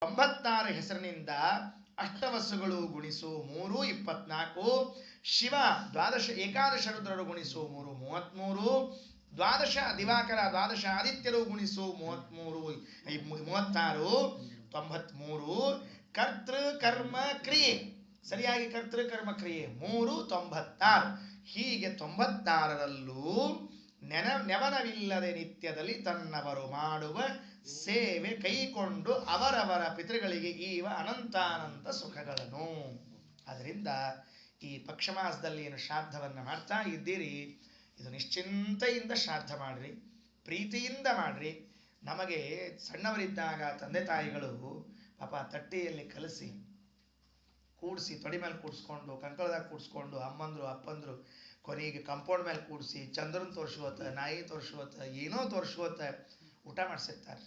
96 ಹೆಸರಿನಿಂದ ಅಷ್ಟವಸುಗಳು ಗುಣಿಸು 3 24, ಶಿವ ದ್ವಾದಶ ಏಕಾದಶ ರುದ್ರರು ಗುಣಿಸು 3 33, ದ್ವಾದಶ ದಿವಾಕರ ದ್ವಾದಶ ಆದಿತ್ಯರು ಗುಣಿಸು 33 36 93, ಕರ್ತೃ ಕರ್ಮ ಕ್ರಿಯೆ ಸರಿಯಾಗಿ ಕರ್ತೃ ಕರ್ಮ ಕ್ರಿಯೆ 3 96. ಹೀಗೆ 96ರಲ್ಲೂ ನೆವನವಿಲ್ಲದೆ ನಿತ್ಯದಲ್ಲಿ ತನ್ನವರು ಮಾಡುವ ಸೇವೆ ಕೈಕೊಂಡು ಅವರವರ ಪಿತೃಗಳಿಗೆ ಈವ ಅನಂತಾನಂತ ಸುಖಗಳನ್ನು. ಅದರಿಂದ ಈ ಪಕ್ಷಮಾಸದಲ್ಲಿ ಏನು ಶ್ರಾದ್ದವನ್ನು ಮಾಡ್ತಾ ಇದ್ದೀರಿ, ಇದು ನಿಶ್ಚಿಂತೆಯಿಂದ ಶ್ರಾದ್ದ ಮಾಡ್ರಿ, ಪ್ರೀತಿಯಿಂದ ಮಾಡ್ರಿ. ನಮಗೆ ಸಣ್ಣವರಿದ್ದಾಗ ತಂದೆ ತಾಯಿಗಳು ಪಾಪ ತಟ್ಟೆಯಲ್ಲಿ ಕಲಸಿ ಕೂಡಿಸಿ ತೊಡಿ ಮೇಲೆ ಕೂಡಿಸ್ಕೊಂಡು ಕಂಕಳದಾಗ ಕೂಡಿಸ್ಕೊಂಡು ಅಮ್ಮಂದ್ರು ಅಪ್ಪಂದ್ರು ಕೊನೆಗೆ ಕಾಂಪೌಂಡ್ ಮೇಲೆ ಕೂಡಿಸಿ ಚಂದ್ರನ್ ತೋರಿಸುವತ್ತ ನಾಯಿ ತೋರಿಸುವತ್ತ ಏನೋ ತೋರಿಸುವತ್ತ ಊಟ ಮಾಡಿಸಿರ್ತಾರೆ.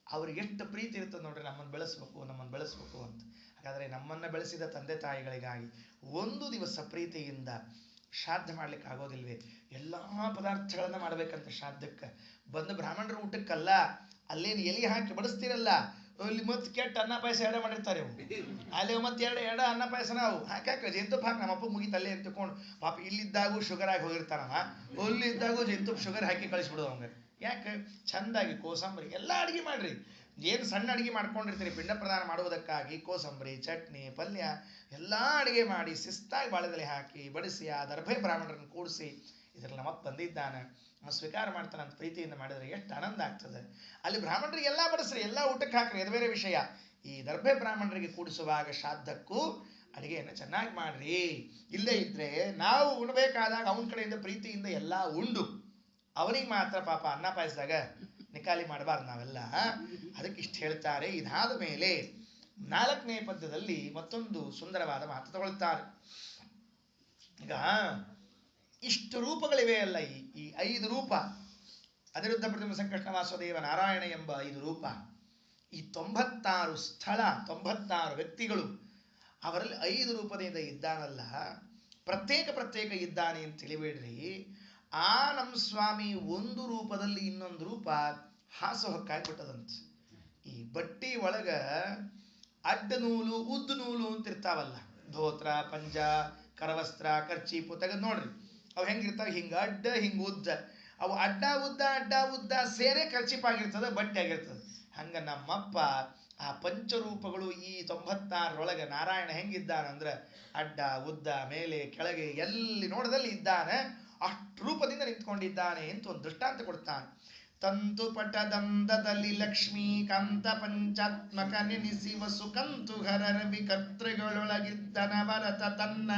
ಅವ್ರಿಗೆ ಎಷ್ಟು ಪ್ರೀತಿ ಇರ್ತದೆ ನೋಡ್ರಿ, ನಮ್ಮನ್ನು ಬೆಳೆಸ್ಬೇಕು ಅಂತ. ಹಾಗಾದರೆ ನಮ್ಮನ್ನು ಬೆಳೆಸಿದ ತಂದೆ ತಾಯಿಗಳಿಗಾಗಿ ಒಂದು ದಿವಸ ಪ್ರೀತಿಯಿಂದ ಶ್ರಾದ್ದ ಮಾಡ್ಲಿಕ್ಕೆ ಆಗೋದಿಲ್ವೇ? ಎಲ್ಲ ಪದಾರ್ಥಗಳನ್ನು ಮಾಡ್ಬೇಕಂತ ಶ್ರಾದ್ದಕ್ಕೆ ಬಂದು ಬ್ರಾಹ್ಮಣರ ಊಟಕ್ಕಲ್ಲ, ಅಲ್ಲೇನು ಎಲೆ ಹಾಕಿ ಬಡಿಸ್ತೀರಲ್ಲ, ಅಲ್ಲಿ ಮತ್ತೆ ಕೆಟ್ಟ ಅನ್ನ ಪಾಯಸ ಎಡೆ ಮಾಡಿರ್ತಾರೆ ಅವು, ಅಲ್ಲಿ ಮತ್ತೆ ಎಡ ಅನ್ನ ಪಾಯಸ ನಾವು ಹಾಕಿ ಜೇನುತುಪ್ಪ ಹಾಕಿ ನಮ್ಮಪ್ಪ ಮುಗಿತು ಅಲ್ಲೇ ಎತ್ಕೊಂಡು ಪಾಪ ಇಲ್ಲಿದ್ದಾಗೂ ಶುಗರ್ ಆಗಿ ಹೋಗಿರ್ತಾನವ, ಅಲ್ಲಿದ್ದಾಗೂ ಜೇನುತುಪ್ಪ ಶುಗರ್ ಹಾಕಿ ಕಳಿಸ್ಬಿಡೋದು ಅವಂಗೆ. ಯಾಕೆ? ಚಂದಾಗಿ ಕೋಸಂಬರಿ ಎಲ್ಲ ಅಡುಗೆ ಮಾಡ್ರಿ. ಏನು ಸಣ್ಣ ಅಡುಗೆ ಮಾಡ್ಕೊಂಡಿರ್ತೀರಿ ಪಿಂಡ ಪ್ರದಾನ ಮಾಡುವುದಕ್ಕಾಗಿ, ಕೋಸಂಬರಿ ಚಟ್ನಿ ಪಲ್ಯ ಎಲ್ಲ ಅಡುಗೆ ಮಾಡಿ ಶಿಸ್ತಾಗಿ ಬಾಳೆದೆಲೆ ಹಾಕಿ ಬಡಿಸಿ ಆ ದರ್ಭೆ ಬ್ರಾಹ್ಮಣರನ್ನು ಕೂಡಿಸಿ ಇದರಲ್ಲಿ ನಮ್ಮಪ್ಪ ಬಂದಿದ್ದಾನೆ ಸ್ವೀಕಾರ ಮಾಡ್ತಾನೆ ಅಂತ ಪ್ರೀತಿಯಿಂದ ಮಾಡಿದರೆ ಎಷ್ಟು ಆನಂದ ಆಗ್ತದೆ. ಅಲ್ಲಿ ಬ್ರಾಹ್ಮಣರಿಗೆ ಎಲ್ಲ ಬಡಿಸ್ರಿ, ಎಲ್ಲ ಊಟಕ್ಕೆ ಹಾಕ್ರಿ, ಅದು ಬೇರೆ ವಿಷಯ. ಈ ದರ್ಭೆ ಬ್ರಾಹ್ಮಣರಿಗೆ ಕೂಡಿಸುವಾಗ ಶ್ರಾದ್ದಕ್ಕೂ ಅಡುಗೆಯನ್ನು ಚೆನ್ನಾಗಿ ಮಾಡ್ರಿ. ಇಲ್ಲೇ ಇದ್ರೆ ನಾವು ಉಣ್ಬೇಕಾದಾಗ ಅವನ ಕಡೆಯಿಂದ ಪ್ರೀತಿಯಿಂದ ಎಲ್ಲ ಉಂಡು ಅವನಿಗೆ ಮಾತ್ರ ಪಾಪ ಅನ್ನ ಪಾಯಸದಾಗ ನಿಕಾಲಿ ಮಾಡಬಾರ್ದು ನಾವೆಲ್ಲ. ಅದಕ್ಕೆ ಇಷ್ಟು ಹೇಳ್ತಾರೆ. ಇದಾದ ಮೇಲೆ 4ನೇ ಪದ್ಯದಲ್ಲಿ ಮತ್ತೊಂದು ಸುಂದರವಾದ ಮಾತು ತಗೊಳ್ತಾರೆ. ಈಗ ಇಷ್ಟು ರೂಪಗಳಿವೆ ಅಲ್ಲ, ಈ 5 ರೂಪ, ಅನಿರುದ್ಧ ಪ್ರತಿಮ ಸಂಕಷ್ಟ ವಾಸುದೇವ ನಾರಾಯಣ ಎಂಬ 5 ರೂಪ, ಈ 96 ಸ್ಥಳ 96 ವ್ಯಕ್ತಿಗಳು, ಅವರಲ್ಲಿ 5 ರೂಪದಿಂದ ಇದ್ದಾನಲ್ಲ, ಪ್ರತ್ಯೇಕ ಇದ್ದಾನೆ ಅಂತ ತಿಳಿಬೇಡ್ರಿ. ಆ ನಮ್ಮ ಸ್ವಾಮಿ ಒಂದು ರೂಪದಲ್ಲಿ ಇನ್ನೊಂದು ರೂಪ ಹಾಸುಹೊಕ್ಕಾಗ್ಬಿಟ್ಟದಂತ. ಈ ಬಟ್ಟಿ ಒಳಗ ಅಡ್ಡ ನೂಲು ಉದ್ದ ನೂಲು ಅಂತ ಇರ್ತಾವಲ್ಲ, ಧೋತ್ರ ಪಂಜ ಕರವಸ್ತ್ರ ಕರ್ಚೀಪು ತೆಗೆದು ನೋಡ್ರಿ, ಅವು ಹೆಂಗಿರ್ತಾವ, ಹಿಂಗ ಅಡ್ಡ ಹಿಂಗ ಉದ್ದ, ಅವು ಅಡ್ಡ ಉದ್ದ ಸೇರೆ ಕರ್ಚೀಪಾಗಿರ್ತದೆ, ಬಟ್ಟೆ ಆಗಿರ್ತದೆ. ಹಂಗ ನಮ್ಮಪ್ಪ ಆ ಪಂಚರೂಪಗಳು ಈ 96ರೊಳಗೆ ನಾರಾಯಣ ಹೆಂಗಿದ್ದಾನಂದ್ರೆ ಅಡ್ಡ ಉದ್ದ ಮೇಲೆ ಕೆಳಗೆ ಎಲ್ಲಿ ನೋಡದಲ್ಲಿ ಇದ್ದಾನೆ, ಅಷ್ಟು ರೂಪದಿಂದ ನಿಂತ್ಕೊಂಡಿದ್ದಾನೆ ಅಂತ ಒಂದು ದೃಷ್ಟಾಂತ ಕೊಡ್ತಾನೆ. ತಂತು ಪಟದಂದದಲ್ಲಿ ಲಕ್ಷ್ಮೀಕಾಂತ ಪಂಚಾತ್ಮಕ ನೆನೆಸಿ ವಸುಕಂತು ರವಿ ಕರ್ತೃಗಳೊಳಗಿದ್ದನವರತ ತನ್ನ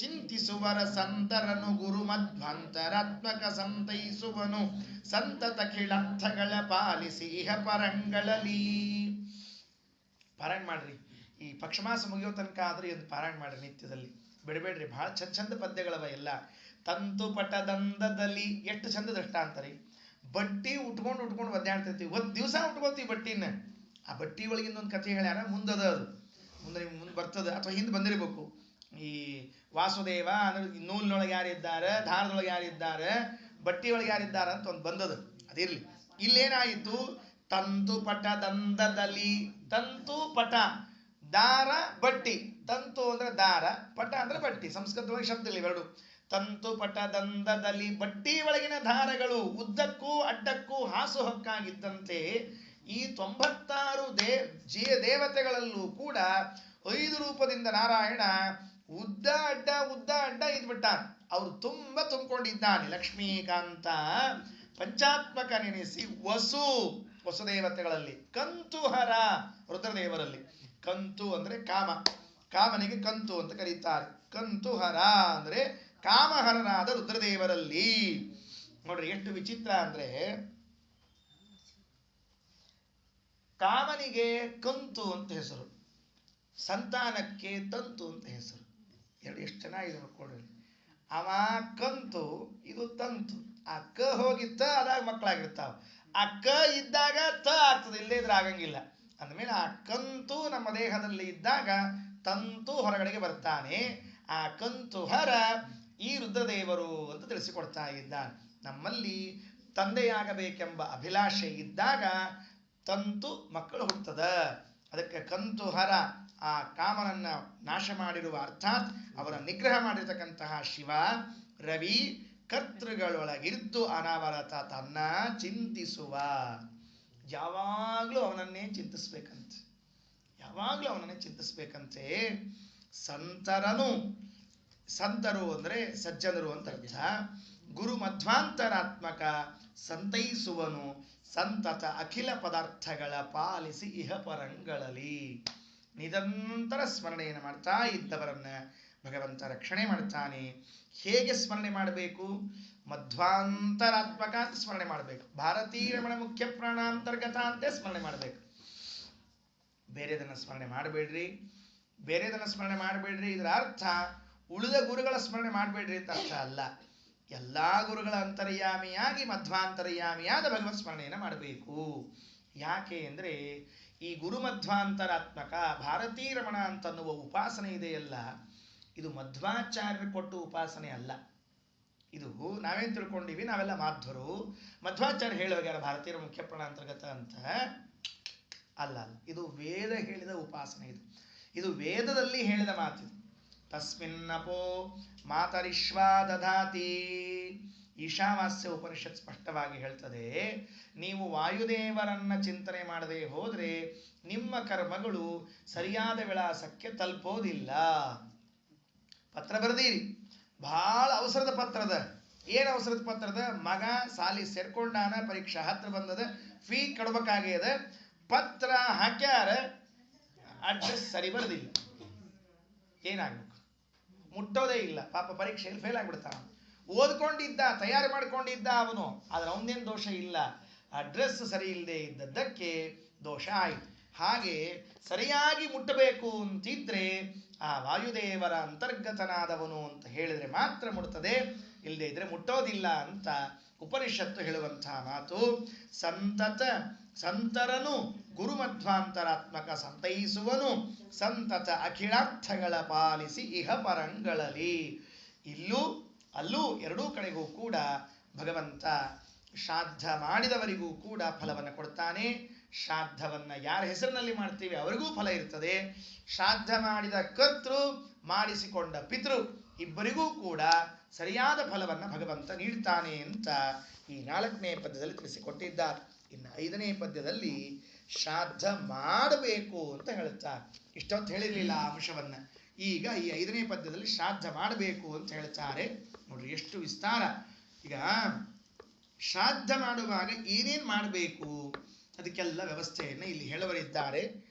ಚಿಂತಿಸುವರ ಸಂತರನು ಗುರು ಮಧ್ವಂತರಾತ್ಮಕ ಸಂತೈಸುವನು ಸಂತತ ಕಿಳರ್ಥಗಳ ಪಾಲಿಸಿ ಇಹ ಪರಂಗಳಲ್ಲಿ. ಪಾರಾಯಣ ಮಾಡ್ರಿ, ಈ ಪಕ್ಷಮಾಸ ಮುಗಿಯೋ ತನಕ ಆದ್ರೆ ಒಂದು ಪಾರಾಯಣ ಮಾಡ್ರಿ ನಿತ್ಯದಲ್ಲಿ, ಬಿಡಬೇಡ್ರಿ. ಬಹಳ ಚಂದ ಪದ್ಯಗಳವ ಎಲ್ಲ. ತಂತು ಪಟದಂದದಲ್ಲಿ ಎಷ್ಟು ಚಂದ ದೃಷ್ಟಾಂತರಿ. ಬಟ್ಟಿ ಉಟ್ಕೊಂಡು ಒದ್ದಾಡ್ತಿರ್ತೀವಿ, ಒಂದು ದಿವಸ ಉಟ್ಕೊತೀವಿ ಬಟ್ಟಿನ. ಆ ಬಟ್ಟಿ ಒಳಗಿಂದ ಒಂದು ಕಥೆ ಹೇಳ್ಯಾರ, ಮುಂದದ ಅದು ಮುಂದೆ ಬರ್ತದೆ ಅಥವಾ ಹಿಂದೆ ಬಂದಿರಬೇಕು. ಈ ವಾಸುದೇವ ನೂಲಿನೊಳಗೆ ಯಾರಿದ್ದಾರೆ, ದಾರದೊಳಗೆ ಯಾರಿದ್ದಾರೆ, ಬಟ್ಟಿ ಒಳಗೆ ಯಾರಿದ್ದಾರೆ ಅಂತ ಒಂದು ಬಂದದು, ಅದಿರ್ಲಿ. ಇಲ್ಲೇನಾಯಿತು, ತಂತು ಪಟ ದಂದದಲ್ಲಿ, ತಂತು ಪಟ ದಾರ ಬಟ್ಟಿ, ತಂತು ಅಂದ್ರೆ ದಾರ, ಪಟ ಅಂದ್ರೆ ಬಟ್ಟಿ, ಸಂಸ್ಕೃತವಾಗಿ ಶಬ್ದದಲ್ಲಿ ಇವೆರಡು. ತಂತು ಪಟ ದಂದದಲ್ಲಿ ಬಟ್ಟಿ ಒಳಗಿನ ದಾರಗಳು ಉದ್ದಕ್ಕೂ ಅಡ್ಡಕ್ಕೂ ಹಾಸುಹೊಕ್ಕಾಗಿದ್ದಂತೆ ಈ 96 ದೇವತೆಗಳಲ್ಲೂ ಕೂಡ 5 ರೂಪದಿಂದ ನಾರಾಯಣ ಉದ್ದ ಅಡ್ಡ ಇದ್ಬಿಟ್ಟಾನೆ. ಅವರು ತುಂಬಿಕೊಂಡಿದ್ದಾನೆ. ಲಕ್ಷ್ಮೀಕಾಂತ ಪಂಚಾತ್ಮಕ ನೆನೆಸಿ ವಸುದೇವತೆಗಳಲ್ಲಿ, ಕಂತುಹರ ರುದ್ರದೇವರಲ್ಲಿ. ಕಂತು ಅಂದ್ರೆ ಕಾಮನಿಗೆ ಕಂತು ಅಂತ ಕರೀತಾರೆ. ಕಂತುಹರ ಅಂದ್ರೆ ಕಾಮಹರನಾದ ರುದ್ರದೇವರಲ್ಲಿ. ನೋಡ್ರಿ ಎಷ್ಟು ವಿಚಿತ್ರ ಅಂದ್ರೆ, ಕಾಮನಿಗೆ ಕಂತು ಅಂತ ಹೆಸರು, ಸಂತಾನಕ್ಕೆ ತಂತು ಅಂತ ಹೆಸರು. ಎರಡು ಎಷ್ಟು ಚೆನ್ನಾಗಿದೆ ನೋಡ್ಕೊಡ್ರಿ. ಅವ ಕಂತು, ಇದು ತಂತು. ಆ ಕ ಹೋಗಿ ತ ಆದಾಗ ಮಕ್ಕಳಾಗಿರ್ತಾವ, ಆ ಕ ಇದ್ದಾಗ ತ ಆಗ್ತದೆ, ಇಲ್ಲದೇ ಇದ್ರೆ ಆಗಂಗಿಲ್ಲ. ಅಂದಮೇಲೆ ಆ ಕಂತು ನಮ್ಮ ದೇಹದಲ್ಲಿ ಇದ್ದಾಗ ತಂತು ಹೊರಗಡೆಗೆ ಬರ್ತಾನೆ. ಆ ಕಂತು ಹರ ಈ ರುದ್ರದೇವರು ಅಂತ ತಿಳಿಸಿಕೊಡ್ತಾ ಇದ್ದಾನೆ. ನಮ್ಮಲ್ಲಿ ತಂದೆಯಾಗಬೇಕೆಂಬ ಅಭಿಲಾಷೆ ಇದ್ದಾಗ ತಂತು ಮಕ್ಕಳು ಹುಟ್ಟುತ್ತದೆ. ಅದಕ್ಕೆ ಕಂತುಹರ, ಆ ಕಾಮನನ್ನ ನಾಶ ಮಾಡಿರುವ ಅರ್ಥಾತ್ ಅವರ ನಿಗ್ರಹ ಮಾಡಿರ್ತಕ್ಕಂತಹ ಶಿವ ರವಿ ಕರ್ತೃಗಳೊಳಗಿದ್ದು ಅನವರತ ತನ್ನ ಚಿಂತಿಸುವ, ಯಾವಾಗಲೂ ಅವನನ್ನೇ ಚಿಂತಿಸ್ಬೇಕಂತೆ, ಯಾವಾಗಲೂ ಅವನನ್ನೇ ಚಿಂತಿಸ್ಬೇಕಂತೆ. ಸಂತರನು, ಸಂತರು ಅಂದರೆ ಸಜ್ಜನರು ಅಂತ ಅರ್ಥ. ಗುರು ಮಧ್ವಾಂತರಾತ್ಮಕ ಸಂತೈಸುವನು ಸಂತತ ಅಖಿಲ ಪದಾರ್ಥಗಳ ಪಾಲಿಸಿ ಇಹ ಪರಂಗಳಲ್ಲಿ. ನಿರಂತರ ಸ್ಮರಣೆಯನ್ನು ಮಾಡ್ತಾ ಇದ್ದವರನ್ನ ಭಗವಂತ ರಕ್ಷಣೆ ಮಾಡ್ತಾನೆ. ಹೇಗೆ ಸ್ಮರಣೆ ಮಾಡಬೇಕು? ಮಧ್ವಾಂತರಾತ್ಮಕ ಅಂತ ಸ್ಮರಣೆ ಮಾಡಬೇಕು. ಭಾರತೀ ರಮಣ ಮುಖ್ಯ ಪ್ರಾಣಾಂತರ್ಗತ ಅಂತ ಸ್ಮರಣೆ ಮಾಡಬೇಕು. ಬೇರೆದನ್ನ ಸ್ಮರಣೆ ಮಾಡಬೇಡ್ರಿ, ಬೇರೆದನ್ನ ಸ್ಮರಣೆ ಮಾಡಬೇಡ್ರಿ. ಇದರ ಅರ್ಥ ಉಳಿದ ಗುರುಗಳ ಸ್ಮರಣೆ ಮಾಡಬೇಡ್ರಿ ಅಂತ ಅರ್ಥ ಅಲ್ಲ. ಎಲ್ಲಾ ಗುರುಗಳ ಅಂತರ್ಯಾಮಿಯಾಗಿ ಮಧ್ವಾಂತರ್ಯಾಮಿಯಾದ ಭಗವತ್ ಸ್ಮರಣೆಯನ್ನು ಮಾಡಬೇಕು. ಯಾಕೆ ಅಂದರೆ ಈ ಗುರು ಮಧ್ವಾಂತರಾತ್ಮಕ ಭಾರತೀ ರಮಣ ಅಂತನ್ನುವ ಉಪಾಸನೆ ಇದೆಯಲ್ಲ, ಇದು ಮಧ್ವಾಚಾರ್ಯರು ಕೊಟ್ಟು ಉಪಾಸನೆ ಅಲ್ಲ. ಇದು ನಾವೇನು ತಿಳ್ಕೊಂಡಿವಿ, ನಾವೆಲ್ಲ ಮಾಧ್ವರು, ಮಧ್ವಾಚಾರ್ಯ ಹೇಳೋಗ್ಯಾರ ಭಾರತೀಯ ಮುಖ್ಯ ಪ್ರಾಣಾಂತರ್ಗತ ಅಂತ. ಅಲ್ಲ, ಇದು ವೇದ ಹೇಳಿದ ಉಪಾಸನೆ. ಇದು ವೇದದಲ್ಲಿ ಹೇಳಿದ ಮಾತು. ತಸ್ಮಿನ್ನಪೋ ಮಾತರಿಶ್ವಾ ದಧಾತಿ. ಈಶಾವಾಸ್ಯ ಉಪನಿಷತ್ ಸ್ಪಷ್ಟವಾಗಿ ಹೇಳ್ತದೆ, ನೀವು ವಾಯುದೇವರನ್ನ ಚಿಂತನೆ ಮಾಡದೆ ಹೋದ್ರೆ ನಿಮ್ಮ ಕರ್ಮಗಳು ಸರಿಯಾದ ವಿಳಾಸಕ್ಕೆ ತಲುಪೋದಿಲ್ಲ. ಪತ್ರ ಬರೆದೀರಿ, ಬಹಳ ಅವಸರದ ಪತ್ರದ. ಏನು ಅವಸರದ ಪತ್ರದ? ಮಗ ಸಾಲಿ ಸೇರ್ಕೊಂಡಾನ, ಪರೀಕ್ಷಾ ಹತ್ರ ಬಂದದ, ಫೀ ಕಡ್ಬೇಕಾಗ್ಯದ, ಪತ್ರ ಹಾಕ್ಯಾರ, ಅಡ್ರೆಸ್ ಸರಿ ಬರೆದಿಲ್ಲ. ಏನಾಗ್ಬೇಕು? ಮುಟ್ಟೋದೇ ಇಲ್ಲ. ಪಾಪ ಪರೀಕ್ಷೆಯಲ್ಲಿ ಫೇಲ್ ಆಗ್ಬಿಡ್ತಾನ. ಓದ್ಕೊಂಡಿದ್ದ, ತಯಾರು ಮಾಡ್ಕೊಂಡಿದ್ದ ಅವನು, ಆದ್ರೆ ಅವನೇನು ದೋಷ ಇಲ್ಲ, ಅಡ್ರೆಸ್ ಸರಿ ಇಲ್ಲದೆ ಇದ್ದದ್ದಕ್ಕೆ ದೋಷ ಆಯ್ತು. ಹಾಗೆ ಸರಿಯಾಗಿ ಮುಟ್ಟಬೇಕು ಅಂತಿದ್ರೆ ಆ ವಾಯುದೇವರ ಅಂತರ್ಗತನಾದವನು ಅಂತ ಹೇಳಿದ್ರೆ ಮಾತ್ರ ಮುಟ್ತದೆ, ಇಲ್ಲದೆ ಇದ್ರೆ ಮುಟ್ಟೋದಿಲ್ಲ ಅಂತ ಉಪನಿಷತ್ತು ಹೇಳುವಂತಹ ಮಾತು. ಸಂತತ ಸಂತರನು ಗುರುಮಧ್ವಾಂತರಾತ್ಮಕ ಸಂತೈಸುವನು ಸಂತತ ಅಖಿಲಾರ್ಥಗಳ ಪಾಲಿಸಿ ಇಹ ಪರಂಗಳಲ್ಲಿ. ಇಲ್ಲೂ ಅಲ್ಲೂ ಎರಡೂ ಕಡೆಗೂ ಕೂಡ ಭಗವಂತ ಶ್ರಾದ್ದ ಮಾಡಿದವರಿಗೂ ಕೂಡ ಫಲವನ್ನು ಕೊಡ್ತಾನೆ. ಶ್ರಾದ್ದವನ್ನ ಯಾರ ಹೆಸರಿನಲ್ಲಿ ಮಾಡ್ತೀವಿ ಅವರಿಗೂ ಫಲ ಇರ್ತದೆ. ಶ್ರಾದ್ದ ಮಾಡಿದ ಕರ್ತೃ, ಮಾಡಿಸಿಕೊಂಡ ಪಿತೃ ಇಬ್ಬರಿಗೂ ಕೂಡ ಸರಿಯಾದ ಫಲವನ್ನು ಭಗವಂತ ನೀಡ್ತಾನೆ ಅಂತ ಈ 4ನೇ ಪದ್ಯದಲ್ಲಿ ತಿಳಿಸಿಕೊಟ್ಟಿದ್ದಾರೆ. ಇನ್ನು 5ನೇ ಪದ್ಯದಲ್ಲಿ ಶ್ರಾದ್ದ ಮಾಡಬೇಕು ಅಂತ ಹೇಳುತ್ತಾರೆ. ಇಷ್ಟೊತ್ತು ಹೇಳಿರಲಿಲ್ಲ ಆ ಅಂಶವನ್ನ. ಈಗ ಈ 5ನೇ ಪದ್ಯದಲ್ಲಿ ಶ್ರಾದ್ದ ಮಾಡಬೇಕು ಅಂತ ಹೇಳ್ತಾರೆ. ನೋಡ್ರಿ ಎಷ್ಟು ವಿಸ್ತಾರ. ಈಗ ಶ್ರಾದ್ದ ಮಾಡುವಾಗ ಏನೇನು ಮಾಡಬೇಕು ಅದಕ್ಕೆಲ್ಲ ವ್ಯವಸ್ಥೆಯನ್ನು ಇಲ್ಲಿ ಹೇಳುವರಿದ್ದಾರೆ.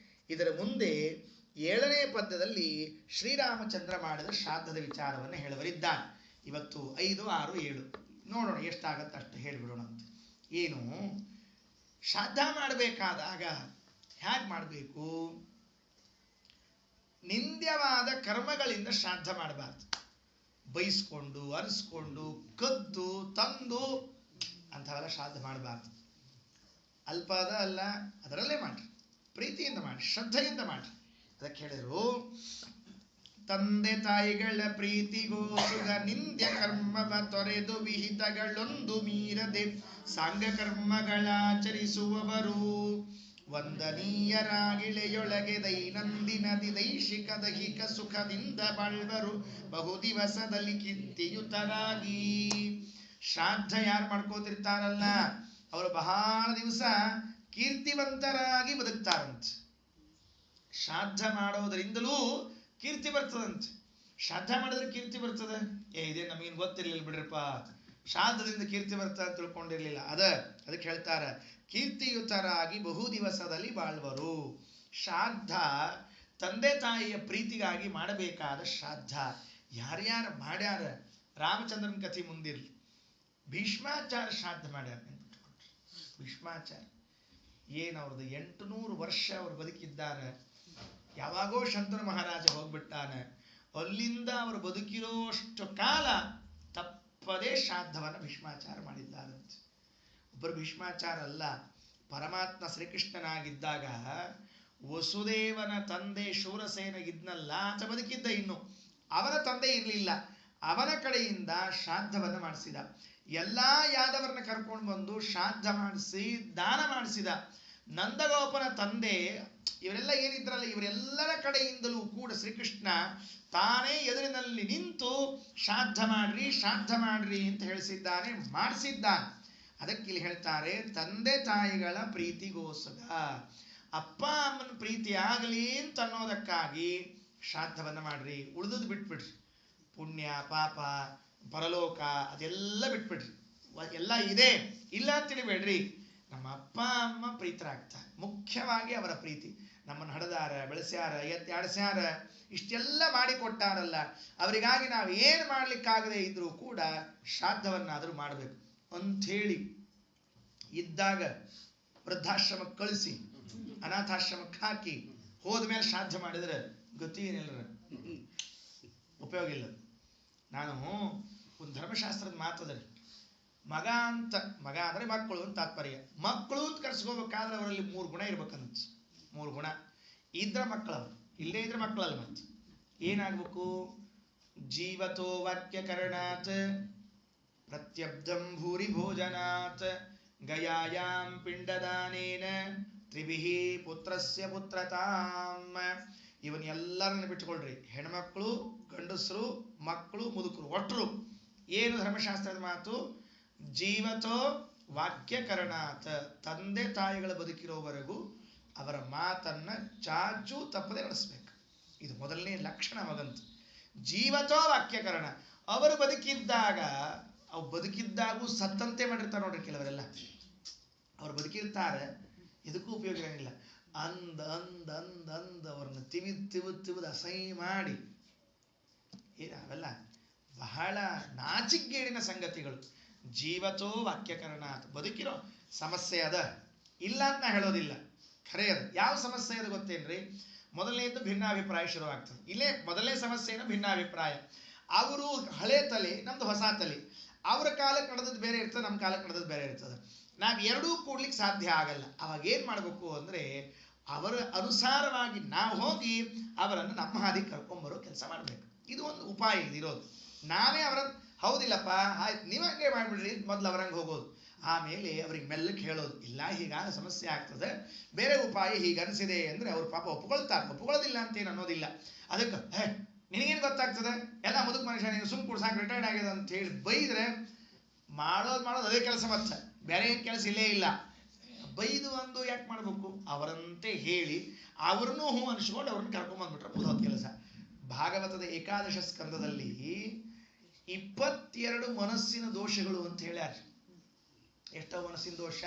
ಇದರ ಮುಂದೆ 7ನೇ ಪದ್ಯದಲ್ಲಿ ಶ್ರೀರಾಮಚಂದ್ರ ಮಾಡಿದ ಶ್ರಾದ್ದದ ವಿಚಾರವನ್ನು ಹೇಳುವರಿದ್ದಾರೆ. ಇವತ್ತು 5, 6, 7 ನೋಡೋಣ, ಎಷ್ಟಾಗತ್ತೆ ಅಷ್ಟು ಹೇಳಿಬಿಡೋಣ ಅಂತ. ಏನು ಶ್ರಾದ್ದ ಮಾಡಬೇಕಾದಾಗ ಹೇಗೆ ಮಾಡಬೇಕು? ನಿಂದ್ಯವಾದ ಕರ್ಮಗಳಿಂದ ಶ್ರಾದ್ದ ಮಾಡಬಾರ್ದು. ಬೈಸ್ಕೊಂಡು, ಅರಿಸ್ಕೊಂಡು, ಕದ್ದು ತಂದು ಅಂಥವೆಲ್ಲ ಶ್ರಾದ್ದ ಮಾಡಬಾರ್ದು. ಅಲ್ಪದ ಅಲ್ಲ, ಅದರಲ್ಲೇ ಮಾಡ್ರಿ, ಪ್ರೀತಿಯಿಂದ ಮಾಡಿ, ಶ್ರದ್ಧೆಯಿಂದ ಮಾಡ್ರಿ. ಅದಕ್ಕೆ ಹೇಳಿದ್ರು, ತಂದೆ ತಾಯಿಗಳ ಪ್ರೀತಿಗೋಸುಗ ನಿಂದ್ಯ ಕರ್ಮವ ತೊರೆದು ವಿಹಿತಗಳೊಂದು ಮೀರದೆ ಸಾಂಗ ಕರ್ಮಗಳಾಚರಿಸುವವರು ವಂದನೀಯರಾಗಿಳೆಯೊಳಗೆ ದೈನಂದಿನದಿ ದೈಶಿಕ ದೈಹಿಕ ಸುಖದಿಂದ ಬಾಳ್ವರು ಬಹುದಿವಸದಲ್ಲಿ ಕೀರ್ತಿಯುತರಾಗಿ. ಶ್ರಾದ್ದ ಯಾರು ಮಾಡ್ಕೋತಿರ್ತಾರಲ್ಲ ಅವರು ಬಹಳ ದಿವಸ ಕೀರ್ತಿವಂತರಾಗಿ ಬದುಕ್ತಾರಂತೆ. ಶ್ರಾದ್ದ ಮಾಡೋದರಿಂದಲೂ ಕೀರ್ತಿ ಬರ್ತದಂತೆ. ಶ್ರಾದ್ದ ಮಾಡಿದ್ರೆ ಕೀರ್ತಿ ಬರ್ತದೆ. ಇದೇ ನಮಗೇನು ಗೊತ್ತಿರ್ಲಿಲ್ಲ ಬಿಡ್ರಪ್ಪ, ಶ್ರಾದ್ದದಿಂದ ಕೀರ್ತಿ ಬರ್ತದೆ ಅಂತ ತಿಳ್ಕೊಂಡಿರ್ಲಿಲ್ಲ. ಅದಕ್ಕೆ ಹೇಳ್ತಾರ, ಕೀರ್ತಿಯುತರಾಗಿ ಬಹು ದಿವಸದಲ್ಲಿ ಬಾಳ್ವರು. ಶ್ರಾದ್ದ ತಂದೆ ತಾಯಿಯ ಪ್ರೀತಿಗಾಗಿ ಮಾಡಬೇಕಾದ ಶ್ರಾದ್ದ. ಯಾರ್ಯಾರು ಮಾಡ್ಯಾರ? ರಾಮಚಂದ್ರನ ಕಥೆ ಮುಂದಿರ್ಲಿ. ಭೀಷ್ಮಾಚಾರ್ಯ ಶ್ರಾದ್ದ ಮಾಡ್ಯಾರ. ಭೀಷ್ಮಾಚಾರ್ಯ ಏನವ್ರದ್ದು 800 ವರ್ಷ ಅವರು ಬದುಕಿದ್ದಾರೆ. ಯಾವಾಗೋ ಶಂತನು ಮಹಾರಾಜ ಹೋಗ್ಬಿಟ್ಟಾನೆ. ಅಲ್ಲಿಂದ ಅವರು ಬದುಕಿರೋಷ್ಟು ಕಾಲ ತಪ್ಪದೇ ಶ್ರಾದ್ದವನ್ನು ಭೀಷ್ಮಾಚಾರ ಮಾಡಿದ್ದಾರಂತೆ. ಒಬ್ಬರು ಭೀಷ್ಮಾಚಾರ ಅಲ್ಲ, ಪರಮಾತ್ಮ ಶ್ರೀಕೃಷ್ಣನಾಗಿದ್ದಾಗ ವಸುದೇವನ ತಂದೆ ಶೂರಸೇನಗಿದ್ನಲ್ಲ, ಆತ ಬದುಕಿದ್ದ. ಇನ್ನು ಅವನ ತಂದೆ ಇರಲಿಲ್ಲ, ಅವನ ಕಡೆಯಿಂದ ಶ್ರಾದ್ದವನ್ನು ಮಾಡಿಸಿದ. ಎಲ್ಲ ಯಾದವರನ್ನ ಕರ್ಕೊಂಡು ಬಂದು ಶ್ರಾದ್ದ ಮಾಡಿಸಿ ದಾನ ಮಾಡಿಸಿದ. ನಂದಗೋಪನ ತಂದೆ ಇವರೆಲ್ಲ ಏನಿದ್ರಲ್ಲ ಇವರೆಲ್ಲರ ಕಡೆಯಿಂದಲೂ ಕೂಡ ಶ್ರೀಕೃಷ್ಣ ತಾನೇ ಎದುರಿನಲ್ಲಿ ನಿಂತು ಶ್ರಾದ್ದ ಮಾಡ್ರಿ ಅಂತ ಹೇಳಿಸಿದ್ದಾನೆ, ಮಾಡಿಸಿದ್ದಾನೆ. ಅದಕ್ಕೆ ಇಲ್ಲಿ ಹೇಳ್ತಾರೆ, ತಂದೆ ತಾಯಿಗಳ ಪ್ರೀತಿಗೋಸ್ಕರ, ಅಪ್ಪ ಅಮ್ಮನ ಪ್ರೀತಿ ಆಗಲಿ ಅಂತ ಅನ್ನೋದಕ್ಕಾಗಿ ಶ್ರಾದ್ದವನ್ನು ಮಾಡ್ರಿ. ಉಳಿದದ್ದು ಬಿಟ್ಬಿಡ್ರಿ, ಪುಣ್ಯ ಪಾಪ ಪರಲೋಕ ಅದೆಲ್ಲ ಬಿಟ್ಬಿಡ್ರಿ. ಎಲ್ಲ ಇದೆ ಇಲ್ಲ ಅಂತ ತಿಳಿಬೇಡ್ರಿ. ನಮ್ಮ ಅಪ್ಪ ಅಮ್ಮ ಪ್ರೀತರಾಗ್ತಾರೆ, ಮುಖ್ಯವಾಗಿ ಅವರ ಪ್ರೀತಿ. ನಮ್ಮನ್ನು ಹಡದಾರ, ಬೆಳೆಸ್ಯಾರ, ಎತ್ತಾಡ್ಸ್ಯಾರ, ಇಷ್ಟೆಲ್ಲ ಮಾಡಿಕೊಟ್ಟಾರಲ್ಲ, ಅವರಿಗಾಗಿ ನಾವು ಏನು ಮಾಡ್ಲಿಕ್ಕಾಗದೇ ಇದ್ರೂ ಕೂಡ ಶ್ರಾದ್ದವನ್ನಾದರೂ ಮಾಡಬೇಕು ಅಂಥೇಳಿ ಇದ್ದಾಗ ವೃದ್ಧಾಶ್ರಮಕ್ಕೆ ಕಳಿಸಿ ಅನಾಥಾಶ್ರಮಕ್ಕೆ ಹಾಕಿ ಹೋದ್ಮೇಲೆ ಶ್ರಾದ್ದ ಮಾಡಿದ್ರೆ ಗತಿ ಏನಿಲ್ಲ, ಉಪಯೋಗ ಇಲ್ಲ. ನಾನು ಒಂದು ಧರ್ಮಶಾಸ್ತ್ರದ ಮಾತದರಿ, ಮಗ ಅಂದರೆ ಮಕ್ಕಳು ಅಂತ ತಾತ್ಪರ್ಯ. ಮಕ್ಕಳು ಅಂತ ಕರ್ಸ್ಕೋಬೇಕಾದ್ರೆ ಅವರಲ್ಲಿ 3 ಗುಣ ಇರ್ಬೇಕಂತ. 3 ಗುಣ ಇದ್ರ ಮಕ್ಕಳವ್ರು, ಇಲ್ಲೇ ಇದ್ರೆ ಮಕ್ಕಳಲ್ಲ. ಮತ್ತೆ ಏನಾಗ್ಬೇಕು? ಜೀವತೋ ವಾಕ್ಯಕರಣಾತ್ ಪ್ರತ್ಯಬ್ಧಂ ಭೂರಿ ಭೋಜನಾತ್ ಗಯಾಯಾಂ ಪಿಂಡದಾನೇನ ತ್ರಿಭಿಃ ಪುತ್ರಸ್ಯ ಪುತ್ರತಾಂ. ಇವನ್ನೆಲ್ಲರನ್ನ ಬಿಟ್ಟುಕೊಳ್ರಿ, ಹೆಣ್ಮಕ್ಳು, ಗಂಡಸರು, ಮಕ್ಕಳು, ಮುದುಕರು, ಒಟ್ಟರು. ಏನು ಧರ್ಮಶಾಸ್ತ್ರದ ಮಾತು? ಜೀವತೋ ವಾಕ್ಯಕರಣಾತ್, ತಂದೆ ತಾಯಿಗಳ ಬದುಕಿರೋವರೆಗೂ ಅವರ ಮಾತನ್ನ ಚಾಚು ತಪ್ಪದೆ ನಡೆಸ್ಬೇಕು. ಇದು ಮೊದಲನೇ ಲಕ್ಷಣ ಮಗಂತು. ಜೀವತೋ ವಾಕ್ಯಕರಣ, ಅವರು ಬದುಕಿದ್ದಾಗೂ ಸತ್ತಂತೆ ಮಾಡಿರ್ತಾರೆ ನೋಡ್ರಿ ಕೆಲವರೆಲ್ಲ. ಅವ್ರು ಬದುಕಿರ್ತಾರೆ, ಇದಕ್ಕೂ ಉಪಯೋಗ ಇರಂಗಿಲ್ಲ. ಅಂದ್ ಅವ್ರನ್ನ ತಿವಿದು ಅಸಹ್ಯ ಮಾಡಿ, ಅವೆಲ್ಲ ಬಹಳ ನಾಚಿಗೇಡಿನ ಸಂಗತಿಗಳು. ಜೀವತೋ ವಾಕ್ಯಕರಣ, ಬದುಕಿರೋ ಸಮಸ್ಯೆ ಅದ, ಇಲ್ಲ ಅಂತ ನಾ ಹೇಳೋದಿಲ್ಲ, ಖರೆ ಅದ. ಯಾವ ಸಮಸ್ಯೆ ಅದು ಗೊತ್ತೇನ್ರಿ? ಮೊದಲನೇದು ಭಿನ್ನಾಭಿಪ್ರಾಯ ಶುರುವಾಗ್ತದೆ. ಇಲ್ಲೇ ಮೊದಲನೇ ಸಮಸ್ಯೆನ ಭಿನ್ನಾಭಿಪ್ರಾಯ. ಅವರು ಹಳೆ ತಲೆ, ನಮ್ದು ಹೊಸ ತಲೆ. ಅವರ ಕಾಲಕ್ಕೆ ನಡೆದದ್ದು ಬೇರೆ ಇರ್ತದೆ, ನಮ್ಮ ಕಾಲಕ್ಕೆ ನಡೆದದ್ದು ಬೇರೆ ಇರ್ತದೆ. ನಾವು ಎರಡೂ ಕೂಡ್ಲಿಕ್ಕೆ ಸಾಧ್ಯ ಆಗಲ್ಲ. ಅವಾಗ ಏನು ಮಾಡಬೇಕು ಅಂದರೆ, ಅವರ ಅನುಸಾರವಾಗಿ ನಾವು ಹೋಗಿ ಅವರನ್ನು ನಮ್ಮ ಹಾದಿ ಕರ್ಕೊಂಬರೋ ಕೆಲಸ ಮಾಡಬೇಕು. ಇದು ಒಂದು ಉಪಾಯ ಇದಿರೋದು. ನಾವೇ ಅವರನ್ನು ಹೌದಿಲ್ಲಪ್ಪ ಆಯ್ತು ನೀವು ಹಂಗೆ ಮಾಡಿಬಿಡ್ರಿ ಮೊದಲು ಅವರಂಗೆ ಹೋಗೋದು, ಆಮೇಲೆ ಅವ್ರಿಗೆ ಮೆಲ್ಲಕ್ಕೆ ಹೇಳೋದು, ಇಲ್ಲ ಹೀಗಾಗ ಸಮಸ್ಯೆ ಆಗ್ತದೆ, ಬೇರೆ ಉಪಾಯ ಹೀಗೆ ಅನಿಸಿದೆ ಅಂದರೆ ಅವ್ರು ಪಾಪ ಒಪ್ಕೊಳ್ಳೋದಿಲ್ಲ ಅಂತೇನು ಅನ್ನೋದಿಲ್ಲ. ಅದಕ್ಕೆ ನಿನಗೇನು ಗೊತ್ತಾಗ್ತದೆ, ಎಲ್ಲ ಮುದುಕ ಮನುಷ್ಯ, ನೀನು ಸುಮ್ ಕೂಡ ಸಾಕು ರಿಟೈರ್ಡ್ ಆಗಿದೆ ಅಂತ ಹೇಳಿ ಬೈದ್ರೆ ಮಾಡೋದು ಅದೇ ಕೆಲಸ. ಮತ್ತೆ ಬೇರೆ ಏನು ಕೆಲಸ ಇಲ್ಲೇ ಇಲ್ಲ. ಬೈದು ಒಂದು ಯಾಕೆ ಮಾಡಬೇಕು? ಅವರಂತೆ ಹೇಳಿ ಅವ್ರನ್ನೂ ಅನಿಸ್ಕೊಂಡು ಅವ್ರನ್ನ ಕರ್ಕೊಂಬಂದ್ಬಿಟ್ರೆ ಮುಗಿದೋದ ಕೆಲಸ. ಭಾಗವತದ ಏಕಾದಶ ಸ್ಕಂದದಲ್ಲಿ 22 ಮನಸ್ಸಿನ ದೋಷಗಳು ಅಂತ ಹೇಳ್ಯಾರ. ಎಷ್ಟೋ ಮನಸ್ಸಿನ ದೋಷ?